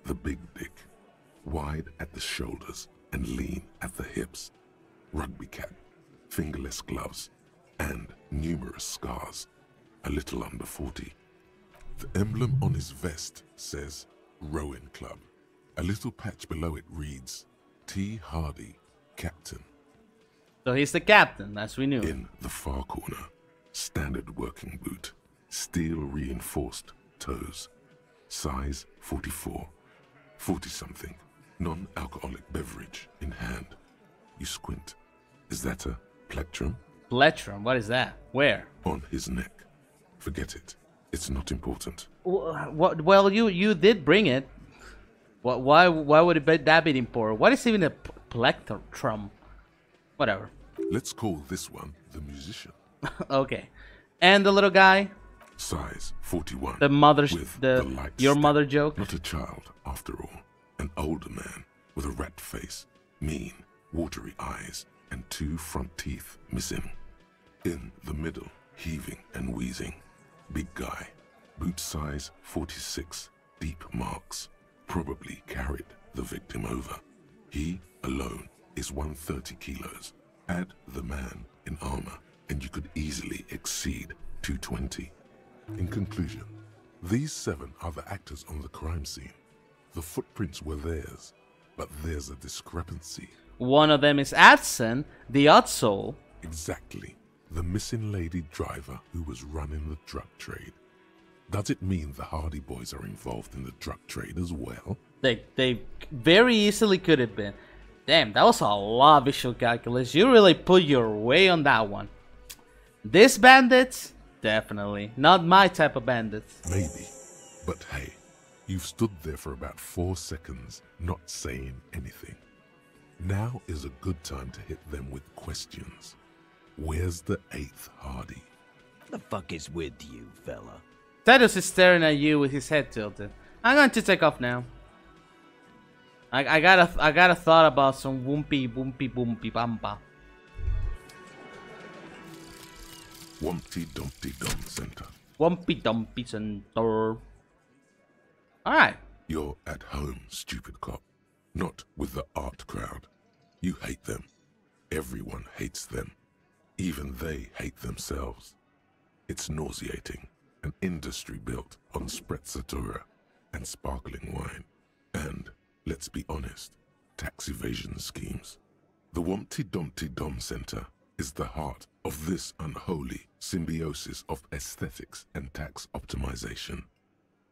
the big dick, wide at the shoulders and lean at the hips, rugby cap, fingerless gloves, and numerous scars, a little under 40. The emblem on his vest says Rowing Club. A little patch below it reads T. Hardy, Captain. So he's the captain, as we knew. In the far corner, standard working boot, steel reinforced toes, size 44, 40-something, non-alcoholic beverage in hand. You squint. Is that a plectrum? Plectrum? What is that? Where? On his neck. Forget it. It's not important. Well, you did bring it. Why would that be important? What is even a plectrum? Whatever. Let's call this one the musician. Okay. And the little guy? Size 41. The mother's with your step. mother joke? Not a child, after all. An older man with a rat face, mean, watery eyes, and 2 front teeth missing. In the middle, heaving and wheezing. Big guy, boot size 46, deep marks. Probably carried the victim over. He alone is 130 kilos. Add the man in armor, and you could easily exceed 220. In conclusion, these 7 are the actors on the crime scene. The footprints were theirs, but there's a discrepancy. One of them is Adson, the odd soul. Exactly. The missing lady driver who was running the drug trade. Does it mean the Hardy Boys are involved in the drug trade as well? They very easily could have been. Damn, that was a lot of visual calculus. You really put your way on that one. These bandits? Definitely. Not my type of bandits. Maybe. But hey, you've stood there for about 4 seconds, not saying anything. Now is a good time to hit them with questions. Where's the 8th Hardy? The fuck is with you, fella? Titus is staring at you with his head tilted. I'm going to take off now. I got a thought about some woompy bampa. Wumpty Dumpty Dum Center. Wumpy Dumpty Center. Alright. You're at home, stupid cop. Not with the art crowd. You hate them. Everyone hates them. Even they hate themselves. It's nauseating. An industry built on sprezzatura and sparkling wine. And, let's be honest, tax evasion schemes. The Wumpty Dumpty Dum Center is the heart of this unholy symbiosis of aesthetics and tax optimization.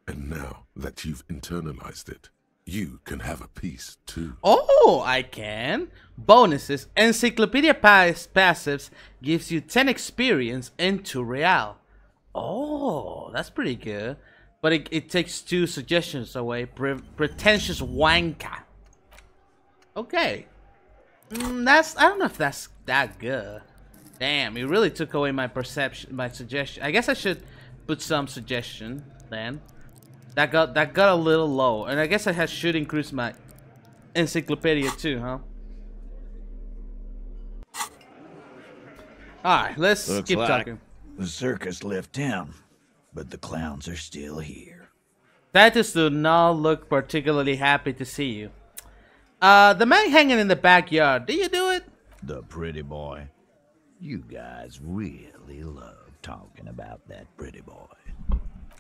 And now that you've internalized it, You can have a piece too. Oh, I can. Bonuses. Encyclopedia passives gives you 10 experience and 2 real. Oh, that's pretty good. But it takes 2 suggestions away. Pretentious wanker. Okay. I don't know if that's that good. Damn, it really took away my perception, my suggestion. I guess I should put some suggestion then. That got a little low, and I guess I should increase my encyclopedia too, huh? All right, let's Looks keep like talking. the circus left town, but the clowns are still here. Titus do not look particularly happy to see you. The man hanging in the backyard, did you do it? The pretty boy. You guys really love talking about that pretty boy.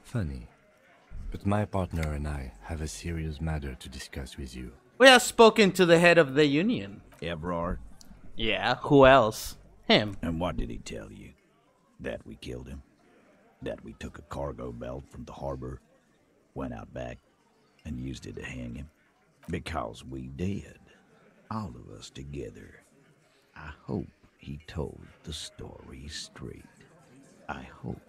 Funny. But my partner and I have a serious matter to discuss with you. We have spoken to the head of the union. Evrard? Yeah, who else? Him. And what did he tell you? That we killed him? That we took a cargo belt from the harbor, went out back, and used it to hang him? Because we did. All of us together. I hope he told the story straight. I hope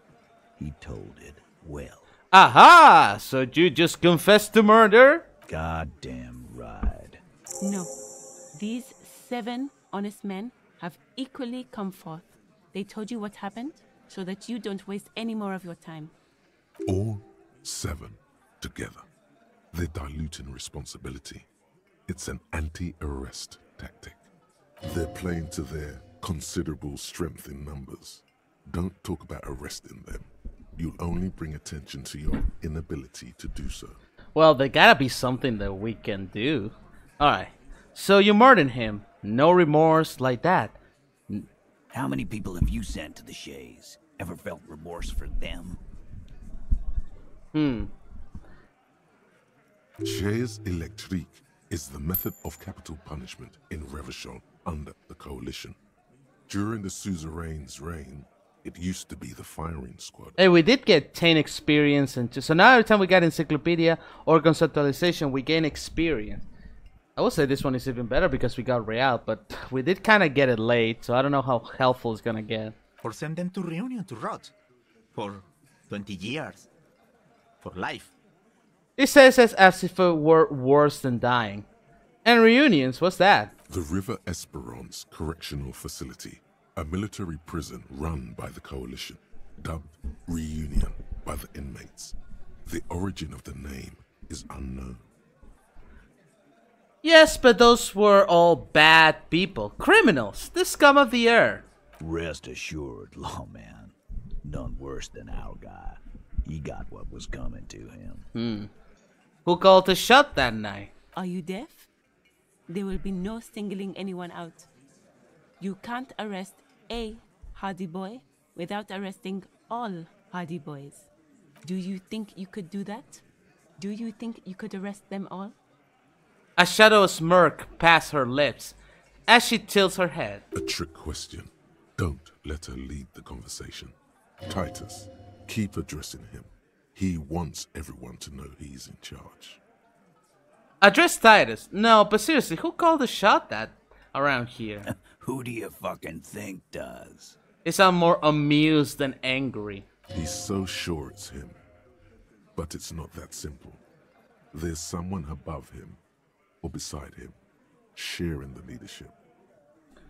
he told it well. Aha! So you just confessed to murder? Goddamn right. No. These 7 honest men have equally come forth. They told you what happened so that you don't waste any more of your time. All 7 together. They're diluting responsibility. It's an anti-arrest tactic. They're playing to their considerable strength in numbers. Don't talk about arresting them. You'll only bring attention to your inability to do so. Well, there gotta be something that we can do. Alright, so you murdered him. No remorse like that. How many people have you sent to the Shays? Ever felt remorse for them? Chaise électrique is the method of capital punishment in Revachol under the Coalition. During the suzerain's reign, it used to be the firing squad. Hey, we did get 10 experience into, so now every time we got encyclopedia or conceptualization, we gain experience. I would say this one is even better because we got real, but we did kind of get it late, so I don't know how helpful it's gonna get. Or send them to reunion to rot. For 20 years. For life. It says as if it were worse than dying. And reunions, what's that? The River Esperance Correctional Facility, a military prison run by the Coalition, dubbed Reunion by the inmates. The origin of the name is unknown. Yes, but those were all bad people. Criminals. The scum of the earth. Rest assured, lawman. None worse than our guy. He got what was coming to him. Who called the shot that night? Are you deaf? There will be no singling anyone out. You can't arrest a hardy boy without arresting all hardy boys. Do you think you could do that? Do you think you could arrest them all? A shadow smirk passed her lips as she tilts her head. A trick question. Don't let her lead the conversation. Titus, keep addressing him. He wants everyone to know he's in charge. Address Titus. No, but seriously, who called the shot that around here? Who do you fucking think does? He sounds more amused than angry. He's so sure it's him. But it's not that simple. There's someone above him, or beside him, sharing the leadership.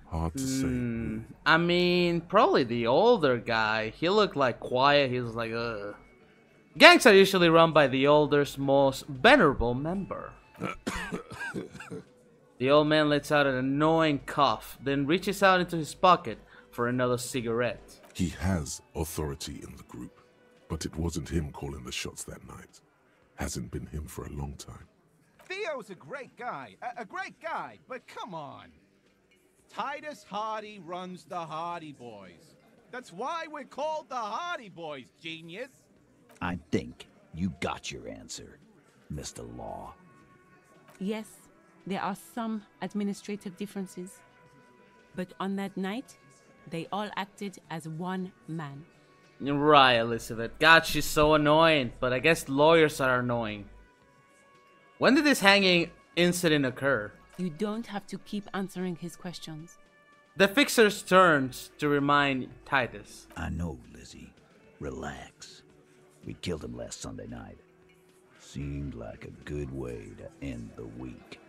Hard to say. I mean, probably the older guy. He looked like quiet. He was like, ugh. Gangs are usually run by the oldest, most venerable member. The old man lets out an annoying cough, then reaches out into his pocket for another cigarette. He has authority in the group, but it wasn't him calling the shots that night. Hasn't been him for a long time. Theo's a great guy, a great guy, but come on. Titus Hardy runs the Hardy Boys. That's why we're called the Hardy Boys, genius. I think you got your answer, Mr. Law. Yes, there are some administrative differences. But on that night, they all acted as one man. Right, Elizabeth. God, she's so annoying, but I guess lawyers are annoying. When did this hanging incident occur? You don't have to keep answering his questions. The fixers turned to remind Titus. I know, Lizzie. Relax. We killed him last Sunday night. Seemed like a good way to end the week.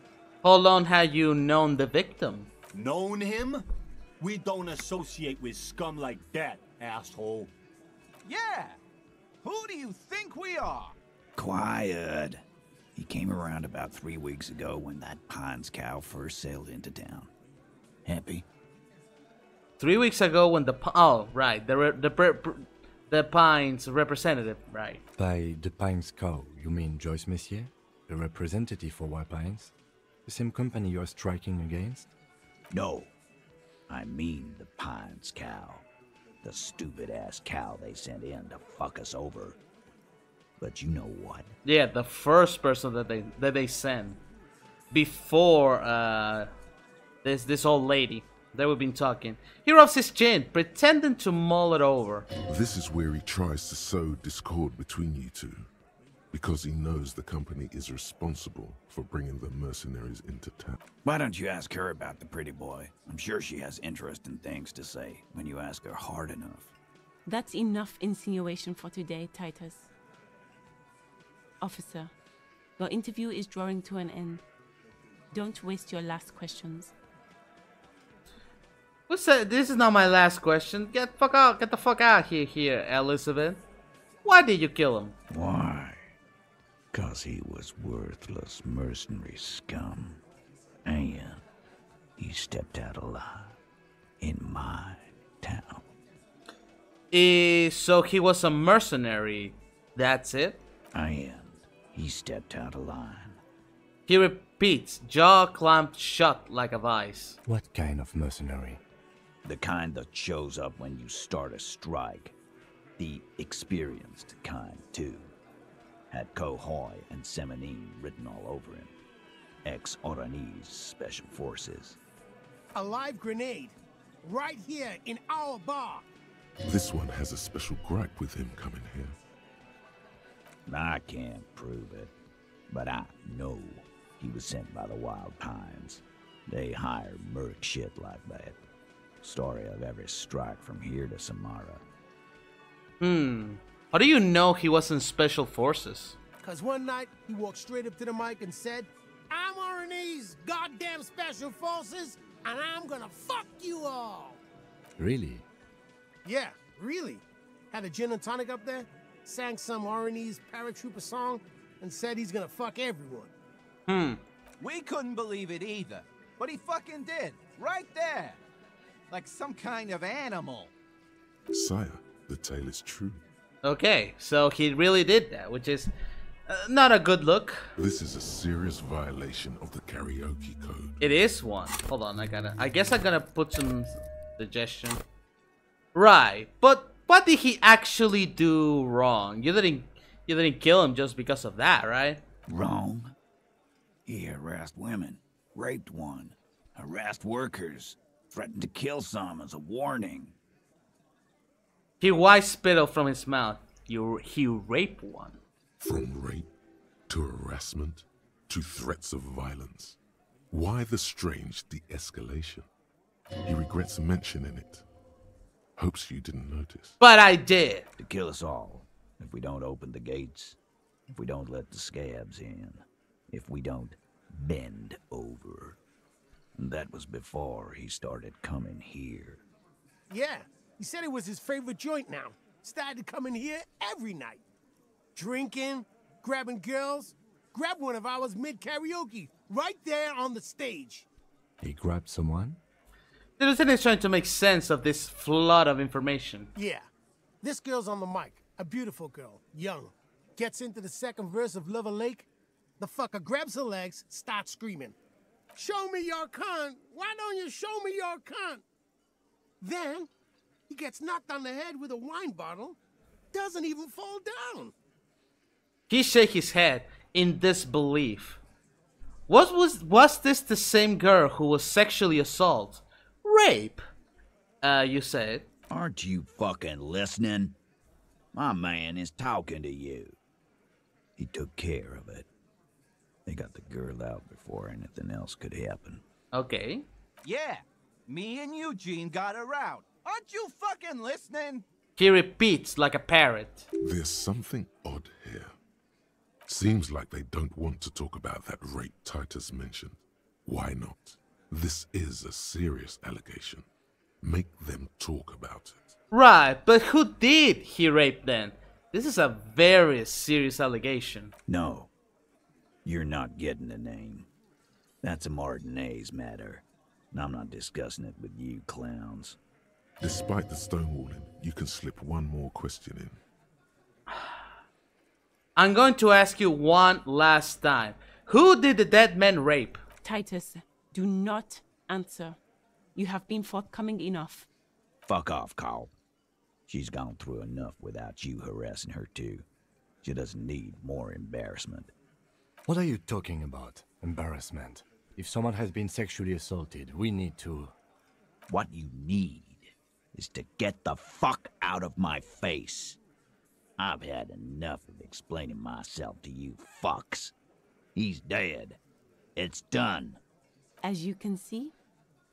How long had you known the victim? Known him? We don't associate with scum like that, asshole. Yeah! Who do you think we are? Quiet. He came around about 3 weeks ago when that Pines cow first sailed into town. Happy? 3 weeks ago when the Pines representative, right? By the Pines cow, you mean Joyce Messier, the representative for White Pines? The same company you're striking against? No. I mean the Pines cow. The stupid-ass cow they sent in to fuck us over. But you know what? Yeah, the first person that they sent before this old lady that we've been talking. He rubs his chin, pretending to mull it over. This is where he tries to sow discord between you two, because he knows the company is responsible for bringing the mercenaries into town. Why don't you ask her about the pretty boy? I'm sure she has interesting things to say when you ask her hard enough. That's enough insinuation for today, Titus. Officer, your interview is drawing to an end. Don't waste your last questions. What's that? This is not my last question. Get the fuck out here, Elizabeth. Why did you kill him? Why? 'Cause he was worthless mercenary scum. And he stepped out alive in my town. So he was a mercenary. That's it? And he stepped out of line. He repeats, jaw clamped shut like a vice. What kind of mercenary? The kind that shows up when you start a strike. The experienced kind, too. Had Cohoy and Semenine written all over him. Ex-Oranese Special Forces. A live grenade. Right here in our bar. This one has a special gripe with him coming here. I can't prove it, but I know he was sent by the Wild Pines. They hire merc shit like that. Story of every strike from here to Samara. How do you know he was in Special Forces? 'Cause one night, he walked straight up to the mic and said, I'm Oranese goddamn Special Forces, and I'm gonna fuck you all. Really? Yeah, really. Had a gin and tonic up there, sang some Oranese paratrooper song, and said he's gonna fuck everyone. We couldn't believe it either, but he fucking did, right there. Like some kind of animal. Sire, the tale is true. Okay, so he really did that, which is not a good look. This is a serious violation of the karaoke code. It is one. Hold on, I guess I'm gonna put some suggestion. Right, but what did he actually do wrong? You didn't kill him just because of that, right? Wrong? He harassed women, raped one, harassed workers, threatened to kill some as a warning. He wiped spittle from his mouth. He raped one. From rape to harassment to threats of violence. Why the strange de-escalation? He regrets mentioning it. Hopes you didn't notice. But I did. To kill us all, if we don't open the gates, if we don't let the scabs in, if we don't bend over. And that was before he started coming here. Yeah, he said it was his favorite joint now. Started coming here every night. Drinking, grabbing girls. Grabbed one of ours mid-karaoke, right there on the stage. He grabbed someone? The lieutenant is trying to make sense of this flood of information. Yeah. This girl's on the mic. A beautiful girl. Young. Gets into the second verse of Lover Lake. The fucker grabs her legs, starts screaming. Show me your cunt. Why don't you show me your cunt? Then, he gets knocked on the head with a wine bottle. Doesn't even fall down. He shakes his head in disbelief. Was this the same girl who was sexually assaulted? Rape? You said. Aren't you fucking listening? My man is talking to you. He took care of it. They got the girl out before anything else could happen. Okay. Yeah, me and Eugene got her out. Aren't you fucking listening? He repeats like a parrot. There's something odd here. Seems like they don't want to talk about that rape Titus mentioned. Why not? This is a serious allegation. Make them talk about it. Right, but who did he rape then? This is a very serious allegation. No. You're not getting the name. That's a Martinez matter. And I'm not discussing it with you clowns. Despite the stonewalling, you can slip one more question in. I'm going to ask you one last time. Who did the dead man rape? Titus, do not answer. You have been forthcoming enough. Fuck off, Carl. She's gone through enough without you harassing her too. She doesn't need more embarrassment. What are you talking about? Embarrassment? If someone has been sexually assaulted, we need to... What you need is to get the fuck out of my face. I've had enough of explaining myself to you fucks. He's dead. It's done. As you can see,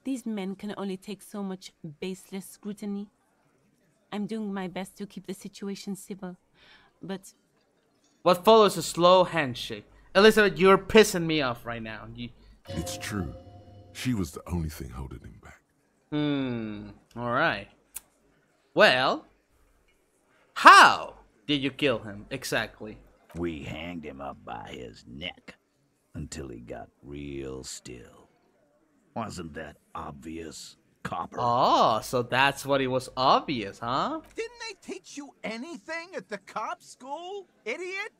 these men can only take so much baseless scrutiny. I'm doing my best to keep the situation civil, but... What follows a slow handshake. Elizabeth, you're pissing me off right now. It's true. She was the only thing holding him back. Alright. Well, how did you kill him exactly? We hanged him up by his neck until he got real still. Wasn't that obvious, copper? Oh, so that's what it was obvious, huh? Didn't they teach you anything at the cop school, idiot?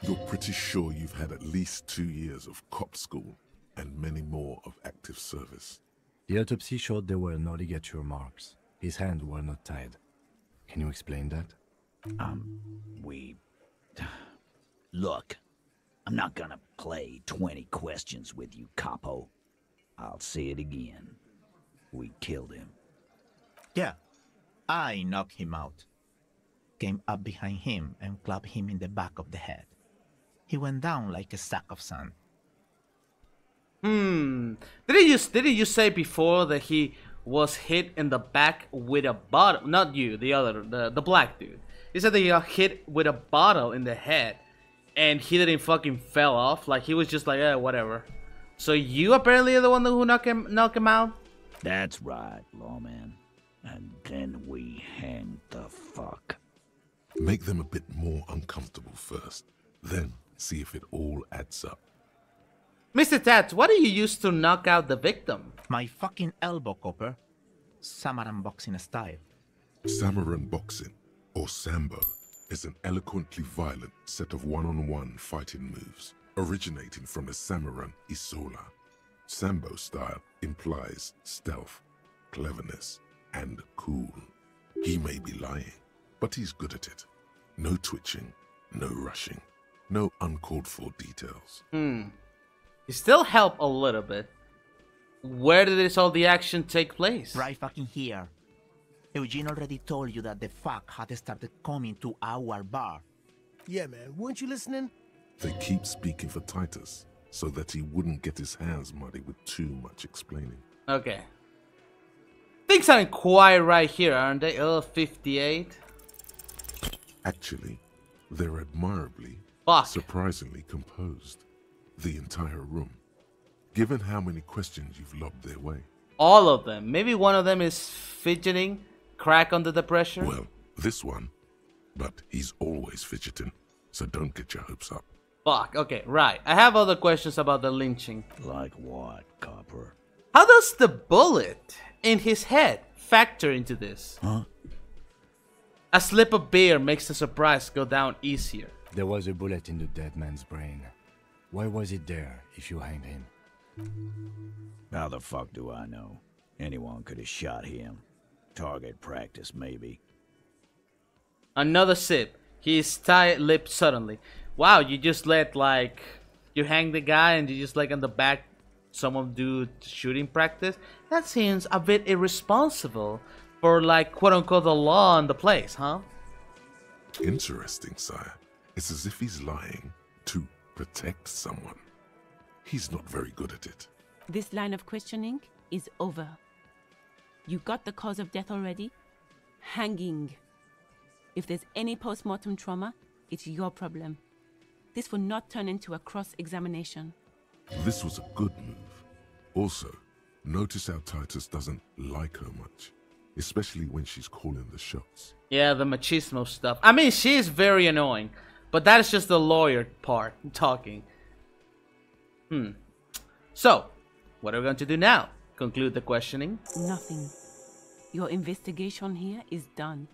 You're pretty sure you've had at least 2 years of cop school and many more of active service. The autopsy showed there were no ligature marks. His hands were not tied. Can you explain that? Look, I'm not gonna play 20 questions with you, capo. I'll say it again. We killed him. Yeah, I knocked him out. Came up behind him and clubbed him in the back of the head. He went down like a sack of sand. Didn't you say before that he was hit in the back with a bottle? Not you, the other, the black dude. He said that he got hit with a bottle in the head, and he didn't fucking fell off. Like he was just like, whatever. So you apparently are the one who knocked him out? That's right, lawman. And then we hanged the fuck. Make them a bit more uncomfortable first. Then see if it all adds up. Mr. Tats, what do you use to knock out the victim? My fucking elbow, copper. Samaran boxing style. Samaran boxing, or Sambo, is an eloquently violent set of one-on-one fighting moves, originating from the Samaran Isola. Sambo style implies stealth, cleverness, and cool. He may be lying, but he's good at it. No twitching, no rushing, no uncalled for details. You still help a little bit. Where did all the action take place? Right fucking here. Eugene already told you that the fuck had started coming to our bar. Yeah, man. Weren't you listening? They keep speaking for Titus, so that he wouldn't get his hands muddy with too much explaining. Okay. Things aren't quite right here, aren't they? 58. Actually, they're admirably, surprisingly composed. The entire room. Given how many questions you've lobbed their way. All of them. Maybe one of them is fidgeting, crack under the pressure. Well, this one. But he's always fidgeting, so don't get your hopes up. Fuck, okay, right. I have other questions about the lynching. Like what, copper? How does the bullet in his head factor into this? Huh? A slip of beer makes the surprise go down easier. There was a bullet in the dead man's brain. Why was it there if you hanged him? How the fuck do I know? Anyone could have shot him. Target practice, maybe. Another sip. He's tight-lipped suddenly. Wow, you just let, like... You hang the guy and you just, like, on the back... Someone do shooting practice? That seems a bit irresponsible for, like, quote-unquote, the law in the place, huh? Interesting, sire. It's as if he's lying to protect someone. He's not very good at it. This line of questioning is over. You got the cause of death already? Hanging. If there's any post-mortem trauma, it's your problem. This will not turn into a cross-examination. This was a good move. Also, notice how Titus doesn't like her much, especially when she's calling the shots. Yeah, the machismo stuff. I mean, she is very annoying, but that is just the lawyer part talking. So, what are we going to do now? Conclude the questioning? Nothing. Your investigation here is done.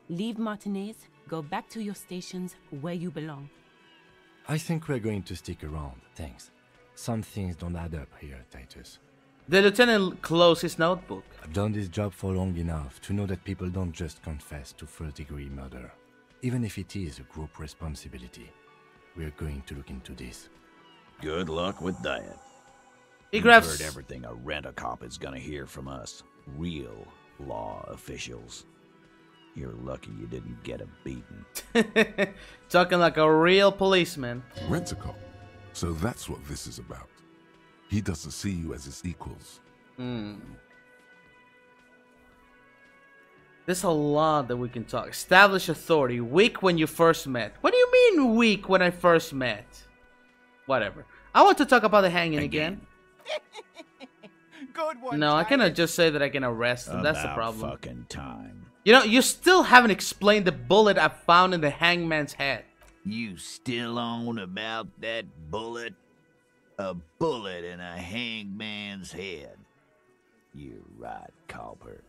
Leave Martinez, go back to your stations where you belong. I think we're going to stick around, thanks. Some things don't add up here, Titus. The lieutenant closed his notebook. I've done this job for long enough to know that people don't just confess to first-degree murder, even if it is a group responsibility. We're going to look into this. Good luck with that. He grabs... You've heard everything a rent-a-cop is gonna hear from us. Real law officials. You're lucky you didn't get a beating. Talking like a real policeman. Rent-a-cop. So that's what this is about. He doesn't see you as his equals. There's a lot that we can talk. Establish authority. Weak when you first met. What do you mean weak when I first met? Whatever. I want to talk about the hanging again. Good one. No, I cannot just say that I can arrest him. That's the problem. Fucking time. You know, you still haven't explained the bullet I found in the hangman's head. You still on about that bullet? A bullet in a hangman's head. You're right, Copper.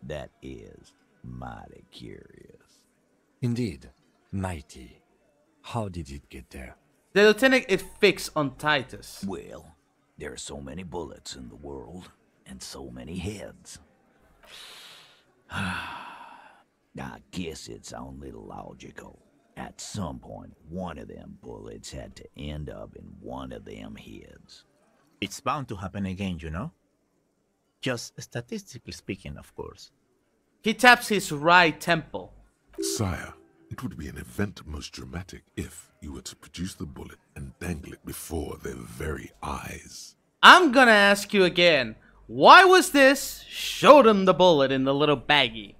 That is mighty curious. Indeed, mighty. How did it get there? The lieutenant is fixed on Titus. Well, there are so many bullets in the world, and so many heads. I guess it's only logical. At some point, one of them bullets had to end up in one of them heads. It's bound to happen again, you know? Just statistically speaking, of course. He taps his right temple. Sire, it would be an event most dramatic if you were to produce the bullet and dangle it before their very eyes. I'm gonna ask you again. Why was this? Show them the bullet in the little baggie.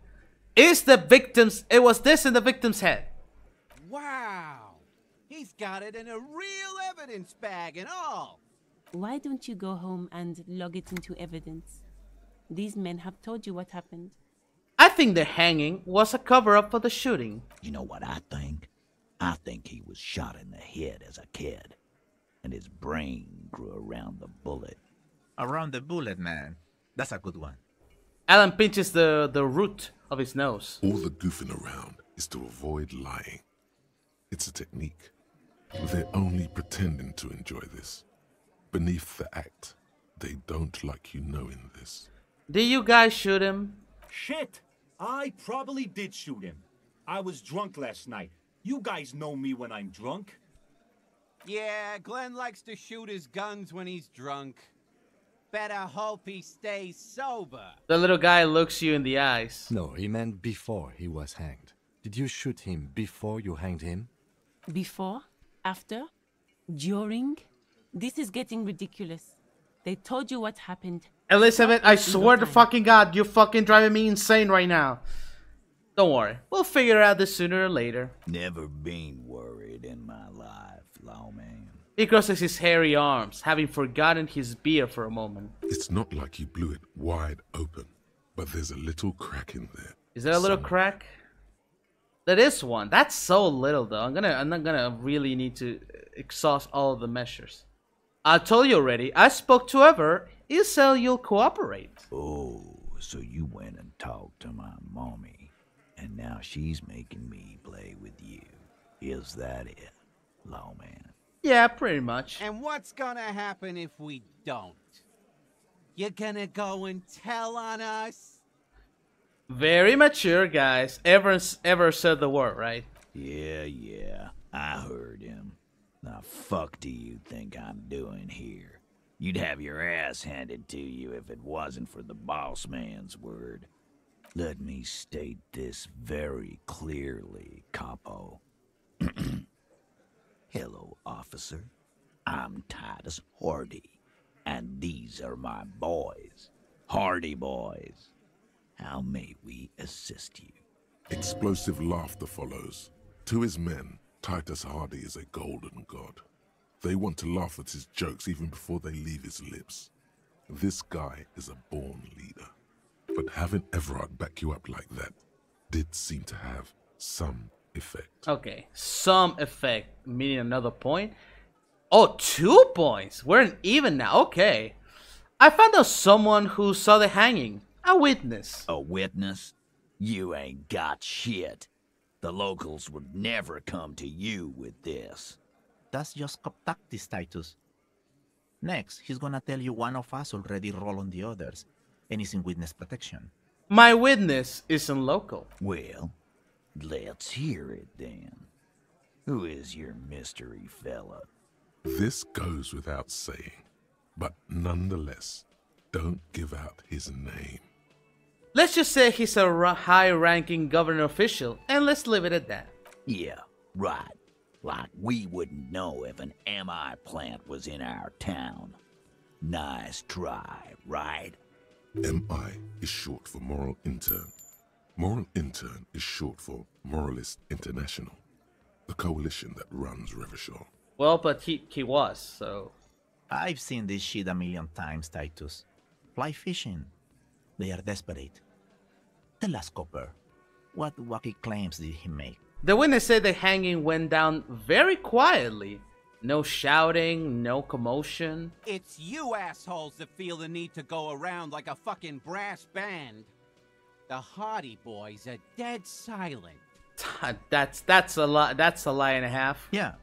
It was this in the victim's head. Wow. He's got it in a real evidence bag and all. Why don't you go home and log it into evidence? These men have told you what happened. I think the hanging was a cover-up for the shooting. You know what I think? I think he was shot in the head as a kid, and his brain grew around the bullet. Around the bullet, man. That's a good one. Alan pinches the root of his nose. All the goofing around is to avoid lying. It's a technique. They're only pretending to enjoy this. Beneath the act, they don't like you knowing this. Did you guys shoot him? Shit! I probably did shoot him. I was drunk last night. You guys know me when I'm drunk. Yeah, Glenn likes to shoot his guns when he's drunk. Better hope he stays sober. The little guy looks you in the eyes. No, he meant before he was hanged. Did you shoot him before you hanged him? Before? After? During? This is getting ridiculous. They told you what happened. Elizabeth, I swear to fucking God, you're fucking driving me insane right now. Don't worry. We'll figure out this sooner or later. Never been worried in my life, lawman. He crosses his hairy arms, having forgotten his beer for a moment. It's not like you blew it wide open, but there's a little crack in there. Is there a little crack? There is one. That's so little though. I'm not gonna really need to exhaust all of the measures. I told you already. I spoke to Ever. You said you'll cooperate. Oh, so you went and talked to my mommy, and now she's making me play with you. Is that it, lawman? Yeah, pretty much. And what's gonna happen if we don't? You're gonna go and tell on us? Very mature, guys. Ever said the word, right? Yeah. I heard him. The fuck do you think I'm doing here? You'd have your ass handed to you if it wasn't for the boss man's word. Let me state this very clearly, Capo. Hello, officer. I'm Titus Hardy, and these are my boys, Hardy Boys. How may we assist you? Explosive laughter follows. To his men, Titus Hardy is a golden god. They want to laugh at his jokes even before they leave his lips. This guy is a born leader. But having Everard back you up like that did seem to have some effect. Okay, some effect, meaning another point. Oh, 2 points. We're even now. Okay. I found out someone who saw the hanging. A witness. A witness? You ain't got shit. The locals would never come to you with this. That's just cop tactics, Titus. Next, he's gonna tell you one of us already rolled on the others, and is in witness protection. My witness isn't local. Well, let's hear it then. Who is your mystery fella? This goes without saying, but nonetheless, don't give out his name. Let's just say he's a high-ranking government official, and let's leave it at that. Yeah, right. Like we wouldn't know if an MI plant was in our town. Nice try, right? MI is short for Moral Intern. Moral Intern is short for Moralist International, the coalition that runs Revachol. Well, but he was, so... I've seen this shit a million times, Titus. Fly fishing. They are desperate. Tell us, Copper, what wacky claims did he make? The witness said the hanging went down very quietly. No shouting, no commotion. It's you assholes that feel the need to go around like a fucking brass band. The Hardy Boys are dead silent. That's a lie. That's a lie and a half. Yeah,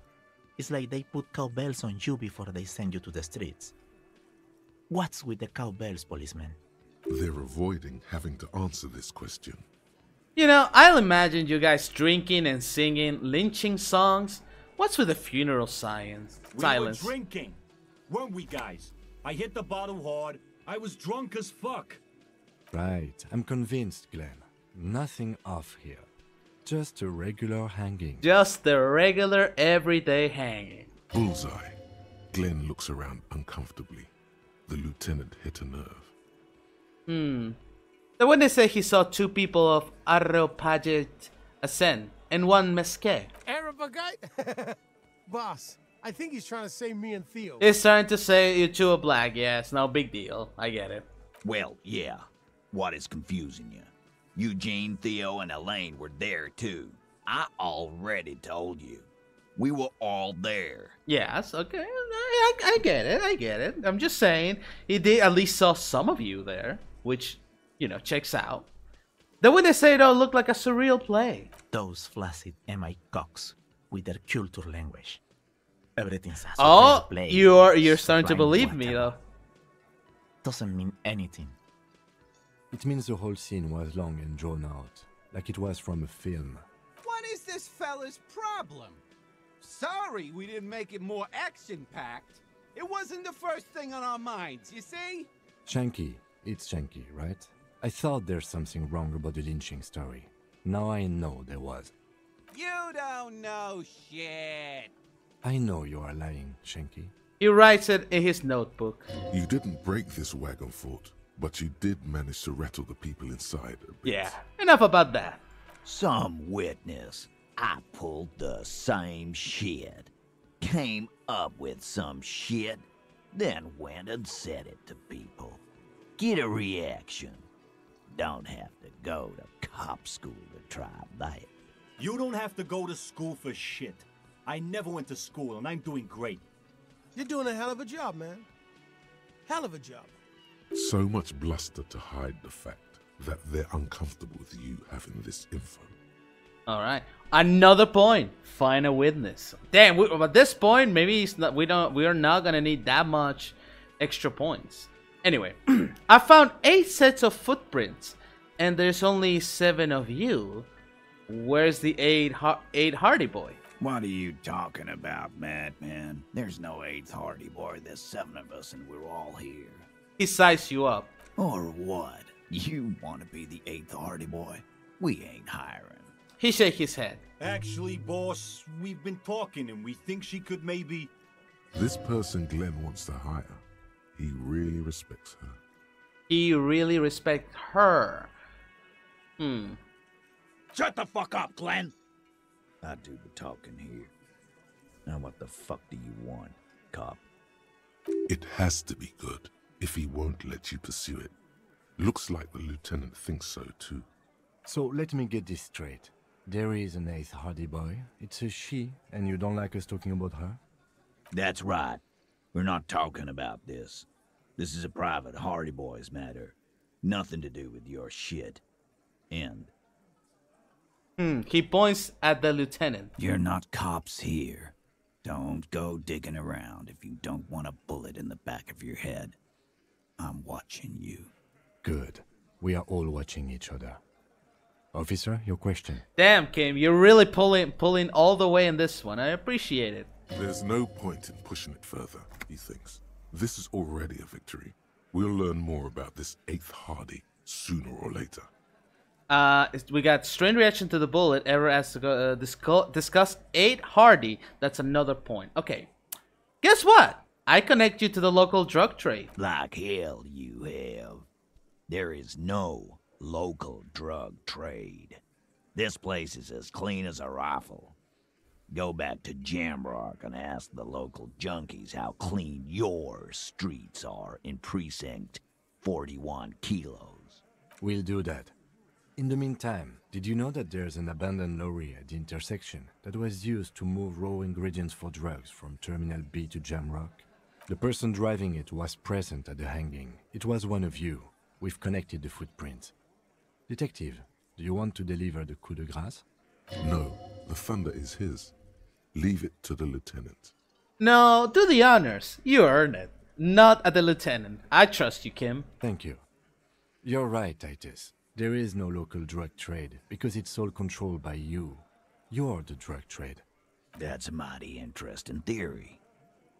it's like they put cowbells on you before they send you to the streets. What's with the cowbells, policeman? They're avoiding having to answer this question. You know, I'll imagine you guys drinking and singing lynching songs. What's with the funeral silence? We were drinking, weren't we, guys? I hit the bottle hard. I was drunk as fuck. Right, I'm convinced, Glenn. Nothing off here. Just a regular hanging. Just the regular, everyday hanging. Bullseye. Glenn looks around uncomfortably. The lieutenant hit a nerve. The witness said he saw 2 people of Areopagite ascend and 1 mesque. Arabagite? Boss, I think he's trying to say me and Theo. He's trying to say you 2 are black. Yeah, it's no big deal. I get it. Well, yeah. What is confusing you? Eugene, Theo, and Elaine were there too. I already told you. We were all there. Yes, okay. I get it. I get it. I'm just saying he did at least saw some of you there, which, you know, checks out. The witness said it all looked like a surreal play. Those flaccid MI cocks with their culture language. Everything's a Oh, play. you're starting to believe me, though. Doesn't mean anything. It means the whole scene was long and drawn out, like it was from a film. What is this fella's problem? Sorry we didn't make it more action-packed. It wasn't the first thing on our minds, you see? Shanky, it's Shanky, right? I thought there's something wrong about the lynching story. Now I know there was. You don't know shit. I know you are lying, Shanky. He writes it in his notebook. You didn't break this wagon fort, but you did manage to rattle the people inside a bit. Yeah, enough about that. Some witness. I pulled the same shit. Came up with some shit, then went and said it to people. Get a reaction. Don't have to go to cop school to try that. You don't have to go to school for shit. I never went to school, and I'm doing great. You're doing a hell of a job, man. Hell of a job. So much bluster to hide the fact that they're uncomfortable with you having this info. All right, another point. Find a witness. Damn, at this point, maybe it's not, we are not gonna need that much extra points. Anyway, I found 8 sets of footprints, and there's only 7 of you. Where's the 8 Hardy Boy? What are you talking about, madman? There's no 8th Hardy Boy. There's 7 of us, and we're all here. He sized you up. Or what? You want to be the 8th Hardy Boy? We ain't hiring. He shake his head. Actually, boss, we've been talking, and we think she could maybe This person Glenn wants to hire, he really respects her. He really respects her. Shut the fuck up, Glenn! I do the talking here. Now what the fuck do you want, cop? It has to be good, if he won't let you pursue it. Looks like the lieutenant thinks so too. So let me get this straight. There is an 8th Hardy boy. It's a she, and you don't like us talking about her? That's right. We're not talking about this. This is a private Hardy Boys matter. Nothing to do with your shit. End. He points at the lieutenant. You're not cops here. Don't go digging around if you don't want a bullet in the back of your head. I'm watching you. Good. We are all watching each other. Officer, your question. Damn, Kim, you're really pulling all the way in this one. I appreciate it. There's no point in pushing it further, he thinks. This is already a victory. We'll learn more about this 8th Hardy sooner or later. We got strange reaction to the bullet. Ever has to go discuss 8 Hardy. That's another point. Okay. Guess what? I connect you to the local drug trade. Like hell you have. There is no local drug trade. This place is as clean as a rifle. Go back to Jamrock and ask the local junkies how clean your streets are in Precinct 41 Kilos. We'll do that. In the meantime, did you know that there's an abandoned lorry at the intersection that was used to move raw ingredients for drugs from Terminal B to Jamrock? The person driving it was present at the hanging. It was one of you. We've connected the footprints. Detective, do you want to deliver the coup de grâce? No, the thunder is his. Leave it to the lieutenant. No, do the honors. You earn it. Not at the lieutenant. I trust you, Kim. Thank you. You're right, Titus. There is no local drug trade because it's all controlled by you. You're the drug trade. That's a mighty interesting theory.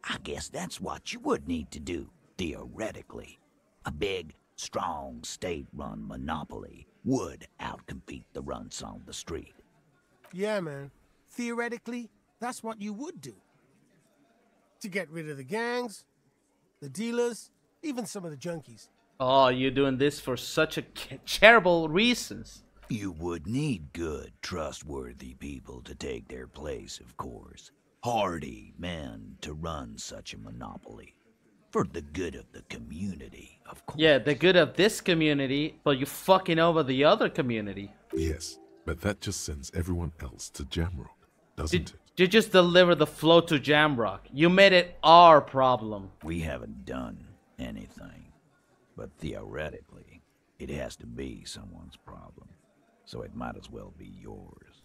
I guess that's what you would need to do, theoretically. A big, strong, state-run monopoly would outcompete the runts on the street. Yeah, man. Theoretically, that's what you would do. To get rid of the gangs, the dealers, even some of the junkies. Oh, you're doing this for such a terrible reasons. You would need good, trustworthy people to take their place, of course. Hardy men to run such a monopoly. For the good of the community, of course. Yeah, the good of this community, but you're fucking over the other community. Yes, but that just sends everyone else to Jamrock, doesn't it? You just deliver the flow to Jamrock. You made it our problem. We haven't done anything. But theoretically, it has to be someone's problem. So it might as well be yours.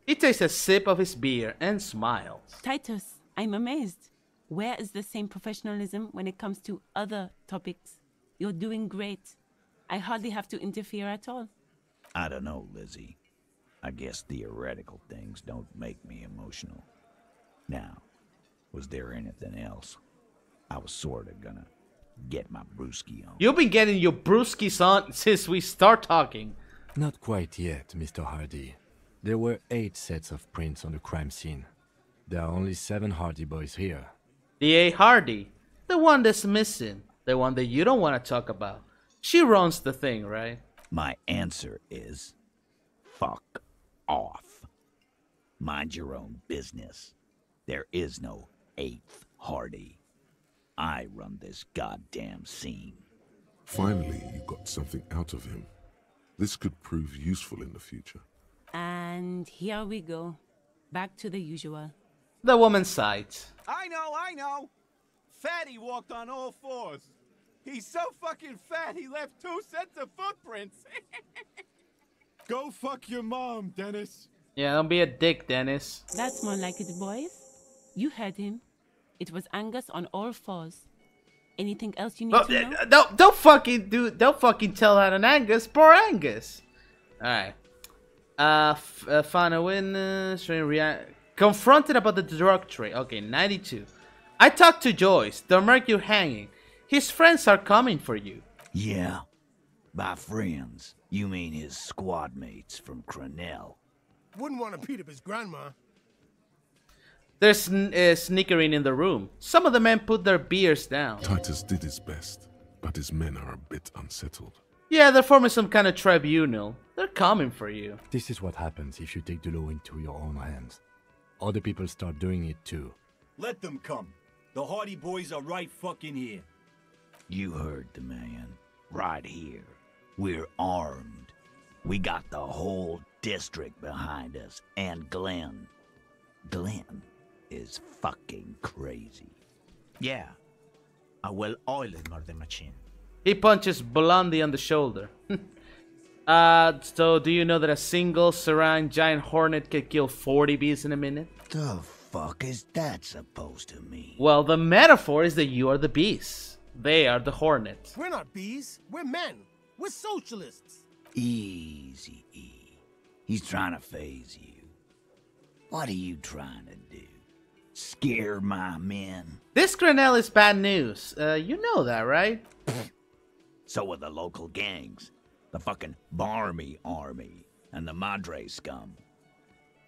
He takes a sip of his beer and smiles. Titus, I'm amazed. Where is the same professionalism when it comes to other topics? You're doing great. I hardly have to interfere at all. I don't know, Lizzie. I guess theoretical things don't make me emotional. Now, was there anything else? I was sorta gonna get my brewski on. You've been getting your brewskis on since we start talking. Not quite yet, Mr. Hardy. There were 8 sets of prints on the crime scene. There are only 7 Hardy boys here. The A. Hardy, the one that's missing, the one that you don't want to talk about. She runs the thing, right? My answer is fuck off. Mind your own business. There is no 8th Hardy. I run this goddamn scene. Finally, you got something out of him. This could prove useful in the future. And here we go. Back to the usual. The woman sighs. I know. Fatty walked on all 4s. He's so fucking fat, he left 2 sets of footprints. Go fuck your mom, Dennis. Yeah, don't be a dick, Dennis. That's more like it, boys. You heard him. It was Angus on all 4s. Anything else you need to know? Don't fucking tell that on Angus. Poor Angus. Alright. Found a witness. Confronted about the drug trade. Okay, 92. I talked to Joyce. The merc you're hanging. His friends are coming for you. Yeah. By friends, you mean his squad mates from Cronell. Wouldn't want to beat up his grandma. There's snickering in the room. Some of the men put their beers down. Titus did his best, but his men are a bit unsettled. Yeah, they're forming some kind of tribunal. They're coming for you. This is what happens if you take the law into your own hands. Other people start doing it too. Let them come. The Hardy Boys are right fucking here. You heard the man. Right here. We're armed. We got the whole district behind us. And Glenn. Glenn is fucking crazy. Yeah. A well-oiled murder machine. He punches Blondie on the shoulder. So do you know that a single Serang giant hornet can kill 40 bees in a minute? The fuck is that supposed to mean? Well, the metaphor is that you are the bees. They are the hornets. We're not bees. We're men. We're socialists. Easy, E. He's trying to phase you. What are you trying to do? Scare my men? This Grenell is bad news. You know that, right? So are the local gangs. The fucking Barmy Army and the Madre scum.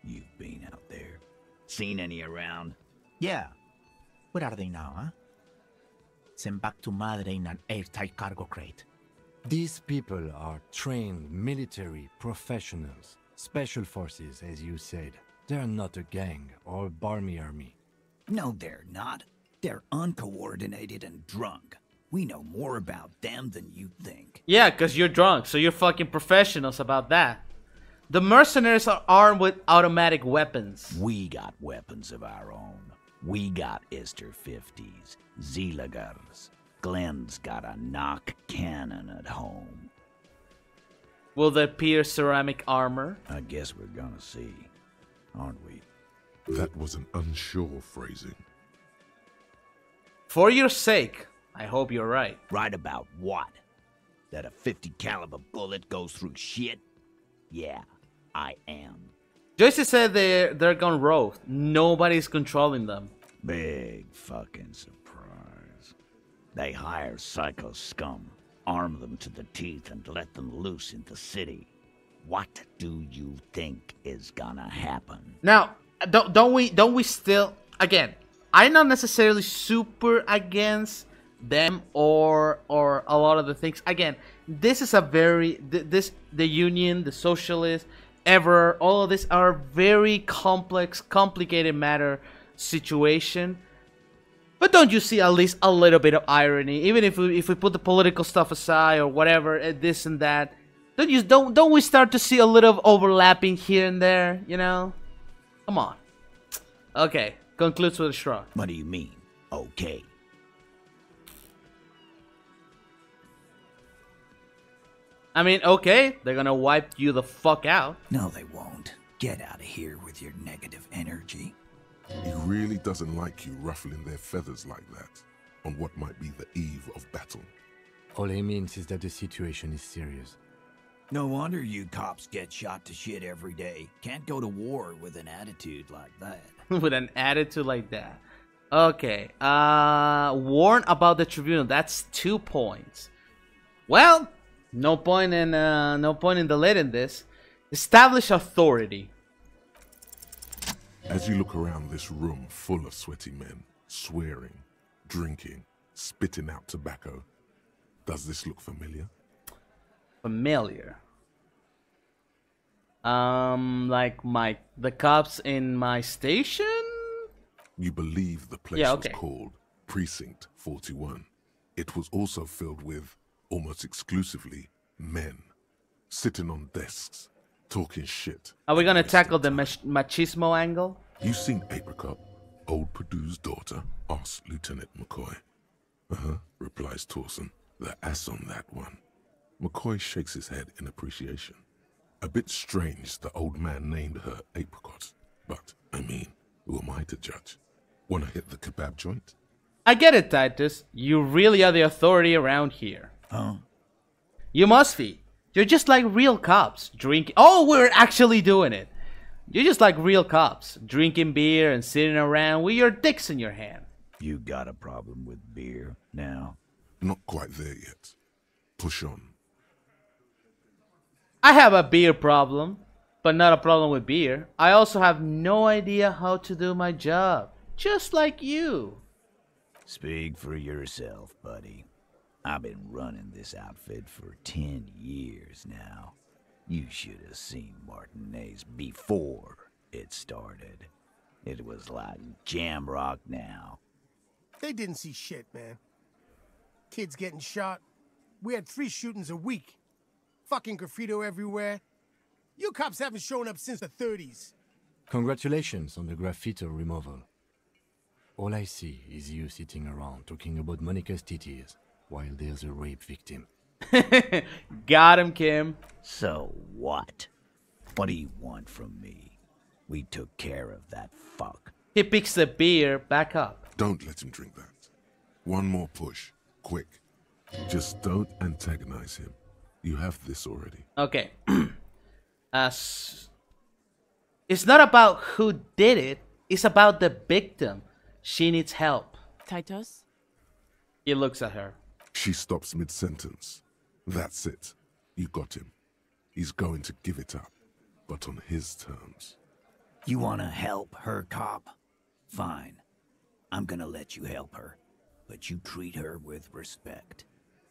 You've been out there. Seen any around? Yeah. Where are they now, huh? Sent back to Madre in an airtight cargo crate. These people are trained military professionals. Special forces, as you said. They're not a gang or a Barmy army. No, they're not. They're uncoordinated and drunk. We know more about them than you think. Yeah, because you're drunk, so you're fucking professionals about that. The mercenaries are armed with automatic weapons. We got weapons of our own. We got Ister 50s, Zeelagers. Glenn's got a knock cannon at home. Will they pierce ceramic armor? I guess we're gonna see, aren't we? That was an unsure phrasing. For your sake, I hope you're right. Right about what? That a 50 caliber bullet goes through shit? Yeah, I am. Joyce said they're gone rogue. Nobody's controlling them. Big fucking surprise. They hire psycho scum, arm them to the teeth, and let them loose in the city. What do you think is gonna happen? Now, don't we still, again, I'm not necessarily super against them or a lot of the things. Again, this is a very the union, the socialists, all of this are very complex, complicated matter situation. But don't you see at least a little bit of irony, even if we put the political stuff aside or whatever, this and that? Don't we start to see a little overlapping here and there? You know, come on. Okay, concludes with a shrug. What do you mean? Okay. I mean, okay, they're gonna wipe you the fuck out. No, they won't. Get out of here with your negative energy. He really doesn't like you ruffling their feathers like that on what might be the eve of battle. All he means is that the situation is serious. No wonder you cops get shot to shit every day. Can't go to war with an attitude like that. With an attitude like that. Okay. Warn about the tribunal. That's 2 points. Well, no point in deleting this. Establish authority. As you look around this room full of sweaty men, swearing, drinking, spitting out tobacco, does this look familiar? Familiar. Like the cops in my station? You believe the place was called Precinct 41. It was also filled with, almost exclusively, men, sitting on desks, talking shit. Are we gonna tackle the machismo angle? You seen Apricot, old Purdue's daughter? Asks Lieutenant McCoy. Replies Torson. The ass on that one. McCoy shakes his head in appreciation. A bit strange the old man named her Apricot, but, I mean, who am I to judge? Wanna hit the kebab joint? I get it, Titus. You really are the authority around here. Huh? You must be. You're just like real cops, drinking. Oh, we're actually doing it. You're just like real cops, drinking beer and sitting around with your dicks in your hand. You got a problem with beer now? Not quite there yet. Push on. I have a beer problem, but not a problem with beer. I also have no idea how to do my job, just like you. Speak for yourself, buddy. I've been running this outfit for 10 years now. You should have seen Martinez before it started. It was like jam rock now. They didn't see shit, man. Kids getting shot. We had 3 shootings a week. Fucking graffito everywhere. You cops haven't shown up since the 30s. Congratulations on the graffiti removal. All I see is you sitting around talking about Monica's titties while there's a rape victim. Got him, Kim. So what? What do you want from me? We took care of that fuck. He picks the beer back up. Don't let him drink that. One more push. Quick. Just don't antagonize him. You have this already. Okay. It's not about who did it. It's about the victim. She needs help. Titus? He looks at her. She stops mid-sentence. That's it. You got him. He's going to give it up, but on his terms. You want to help her, cop? Fine. I'm gonna let you help her, but you treat her with respect.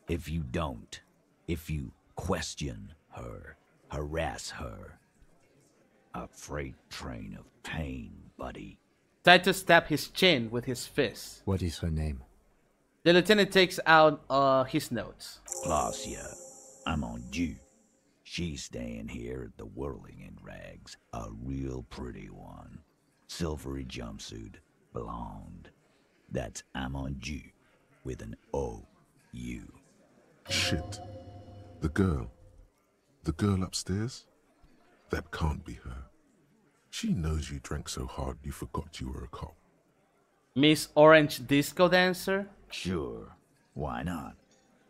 If you don't, if you question her, harass her, a freight train of pain, buddy. Titus tapped his chin with his fist. What is her name? The lieutenant takes out his notes. Glacia, I'm on due. She's staying here at the Whirling in Rags, a real pretty one. Silvery jumpsuit, blonde. That's Amonju with an O-U. Shit. The girl upstairs? That can't be her. She knows you drank so hard you forgot you were a cop. Miss Orange Disco Dancer? Sure. Why not?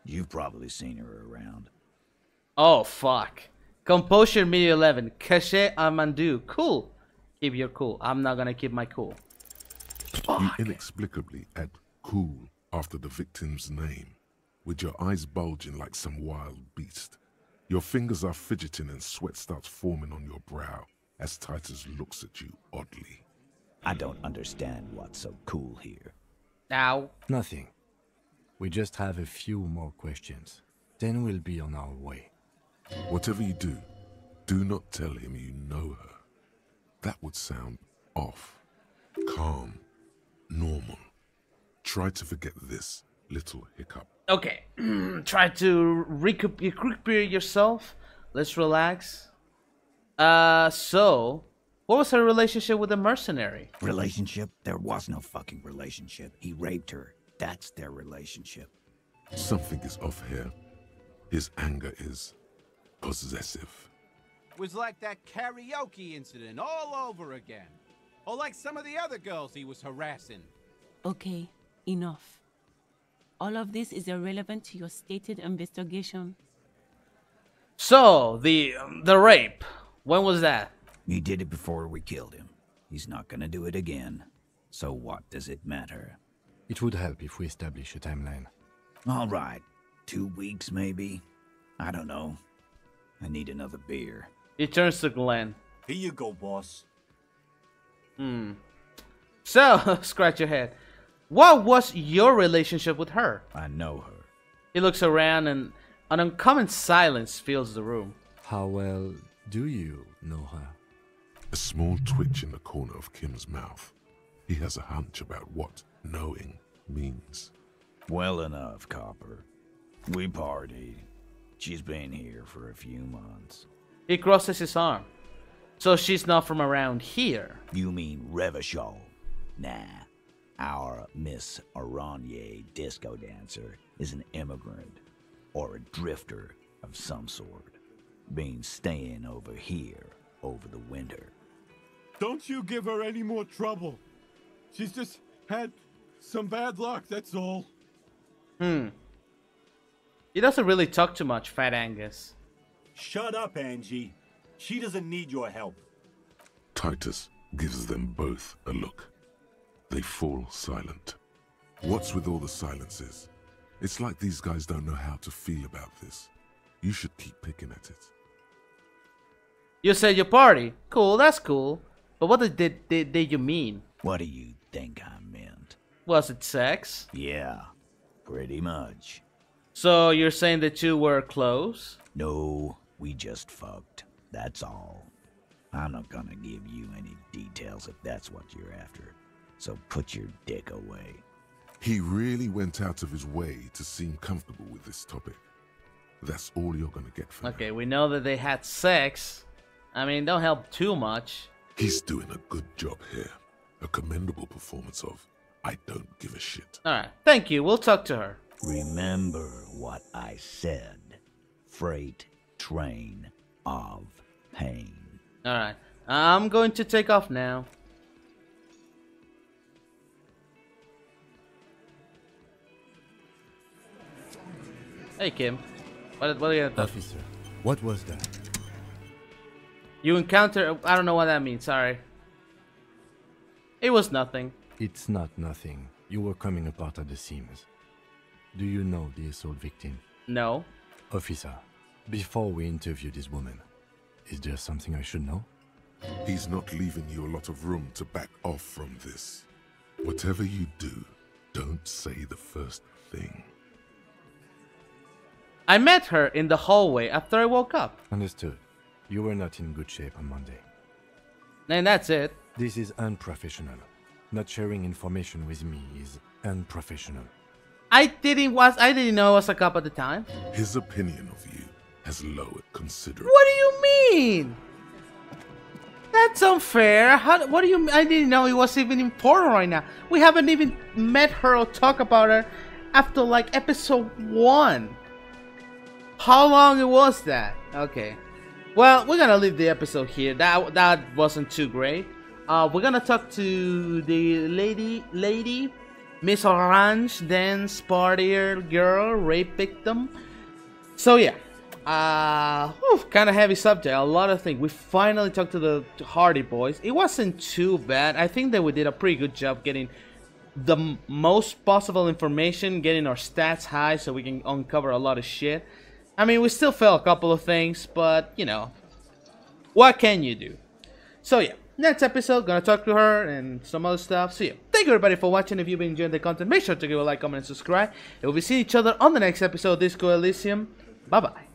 You've probably seen her around. Oh, fuck. Composure Media 11. Cache Amandu. Cool. Keep your cool. I'm not gonna keep my cool. You inexplicably add cool after the victim's name, with your eyes bulging like some wild beast. Your fingers are fidgeting and sweat starts forming on your brow as Titus looks at you oddly. I don't understand what's so cool here. Ow. Nothing. We just have a few more questions. Then we'll be on our way. Whatever you do, do not tell him you know her. That would sound off. Calm. Normal. Try to forget this little hiccup. Okay. Try to recuperate yourself. Let's relax. So, what was her relationship with the mercenary? Relationship? There was no fucking relationship. He raped her. That's their relationship. Something is off here. His anger is possessive. Was like that karaoke incident all over again. Or like some of the other girls he was harassing. Okay, enough. All of this is irrelevant to your stated investigation. So, the rape. When was that? He did it before we killed him. He's not gonna do it again. So what does it matter? It would help if we establish a timeline. All right. 2 weeks, maybe? I don't know. I need another beer. He turns to Glenn. Here you go, boss. So, scratch your head. What was your relationship with her? I know her. He looks around and an uncommon silence fills the room. How well do you know her? A small twitch in the corner of Kim's mouth. He has a hunch about what knowing means. Well enough, Copper. We partied. She's been here for a few months. He crosses his arm. So she's not from around here. You mean Revachol? Nah. Our Miss Aranye disco dancer is an immigrant or a drifter of some sort. Been staying over here over the winter. Don't you give her any more trouble. She's just had some bad luck, that's all. He doesn't really talk too much, Fat Angus. Shut up, Angie. She doesn't need your help. Titus gives them both a look. They fall silent. What's with all the silences? It's like these guys don't know how to feel about this. You should keep picking at it. You said your party. Cool, that's cool. But what did you mean? What do you think I meant? Was it sex? Yeah, pretty much. So you're saying the two were close? No, we just fucked. That's all. I'm not gonna give you any details if that's what you're after. So put your dick away. He really went out of his way to seem comfortable with this topic. That's all you're gonna get from Okay, we know that they had sex. I mean, don't help too much. He's doing a good job here. A commendable performance of I don't give a shit. Alright, thank you. We'll talk to her. Remember what I said. Freight train of pain. Alright, I'm going to take off now. Hey, Kim. What are you gonna Officer, what was that? You encounter... I don't know what that means, sorry. It was nothing. It's not nothing. You were coming apart at the seams. Do you know the assault victim? No. Officer, before we interview this woman, is there something I should know? He's not leaving you a lot of room to back off from this. Whatever you do, don't say the first thing. I met her in the hallway after I woke up. Understood. You were not in good shape on Monday. And that's it. This is unprofessional. Not sharing information with me is unprofessional. I didn't know it was a cop at the time. His opinion of you has lowered considerably. What do you mean? That's unfair. What do you mean? I didn't know it was even important right now. We haven't even met her or talked about her after like episode 1. How long was that? Okay. Well, we're gonna leave the episode here. That wasn't too great. We're gonna talk to the lady, Miss Orange dance partier girl, rape victim. So yeah, kind of heavy subject. A lot of things. We finally talked to the Hardy Boys. It wasn't too bad. I think that we did a pretty good job getting the most possible information, getting our stats high, so we can uncover a lot of shit. I mean, we still failed a couple of things, but, you know, what can you do? So, yeah, next episode, gonna talk to her and some other stuff. So, yeah, thank you everybody for watching. If you've been enjoying the content, make sure to give a like, comment, and subscribe. And we'll be seeing each other on the next episode of Disco Elysium. Bye-bye.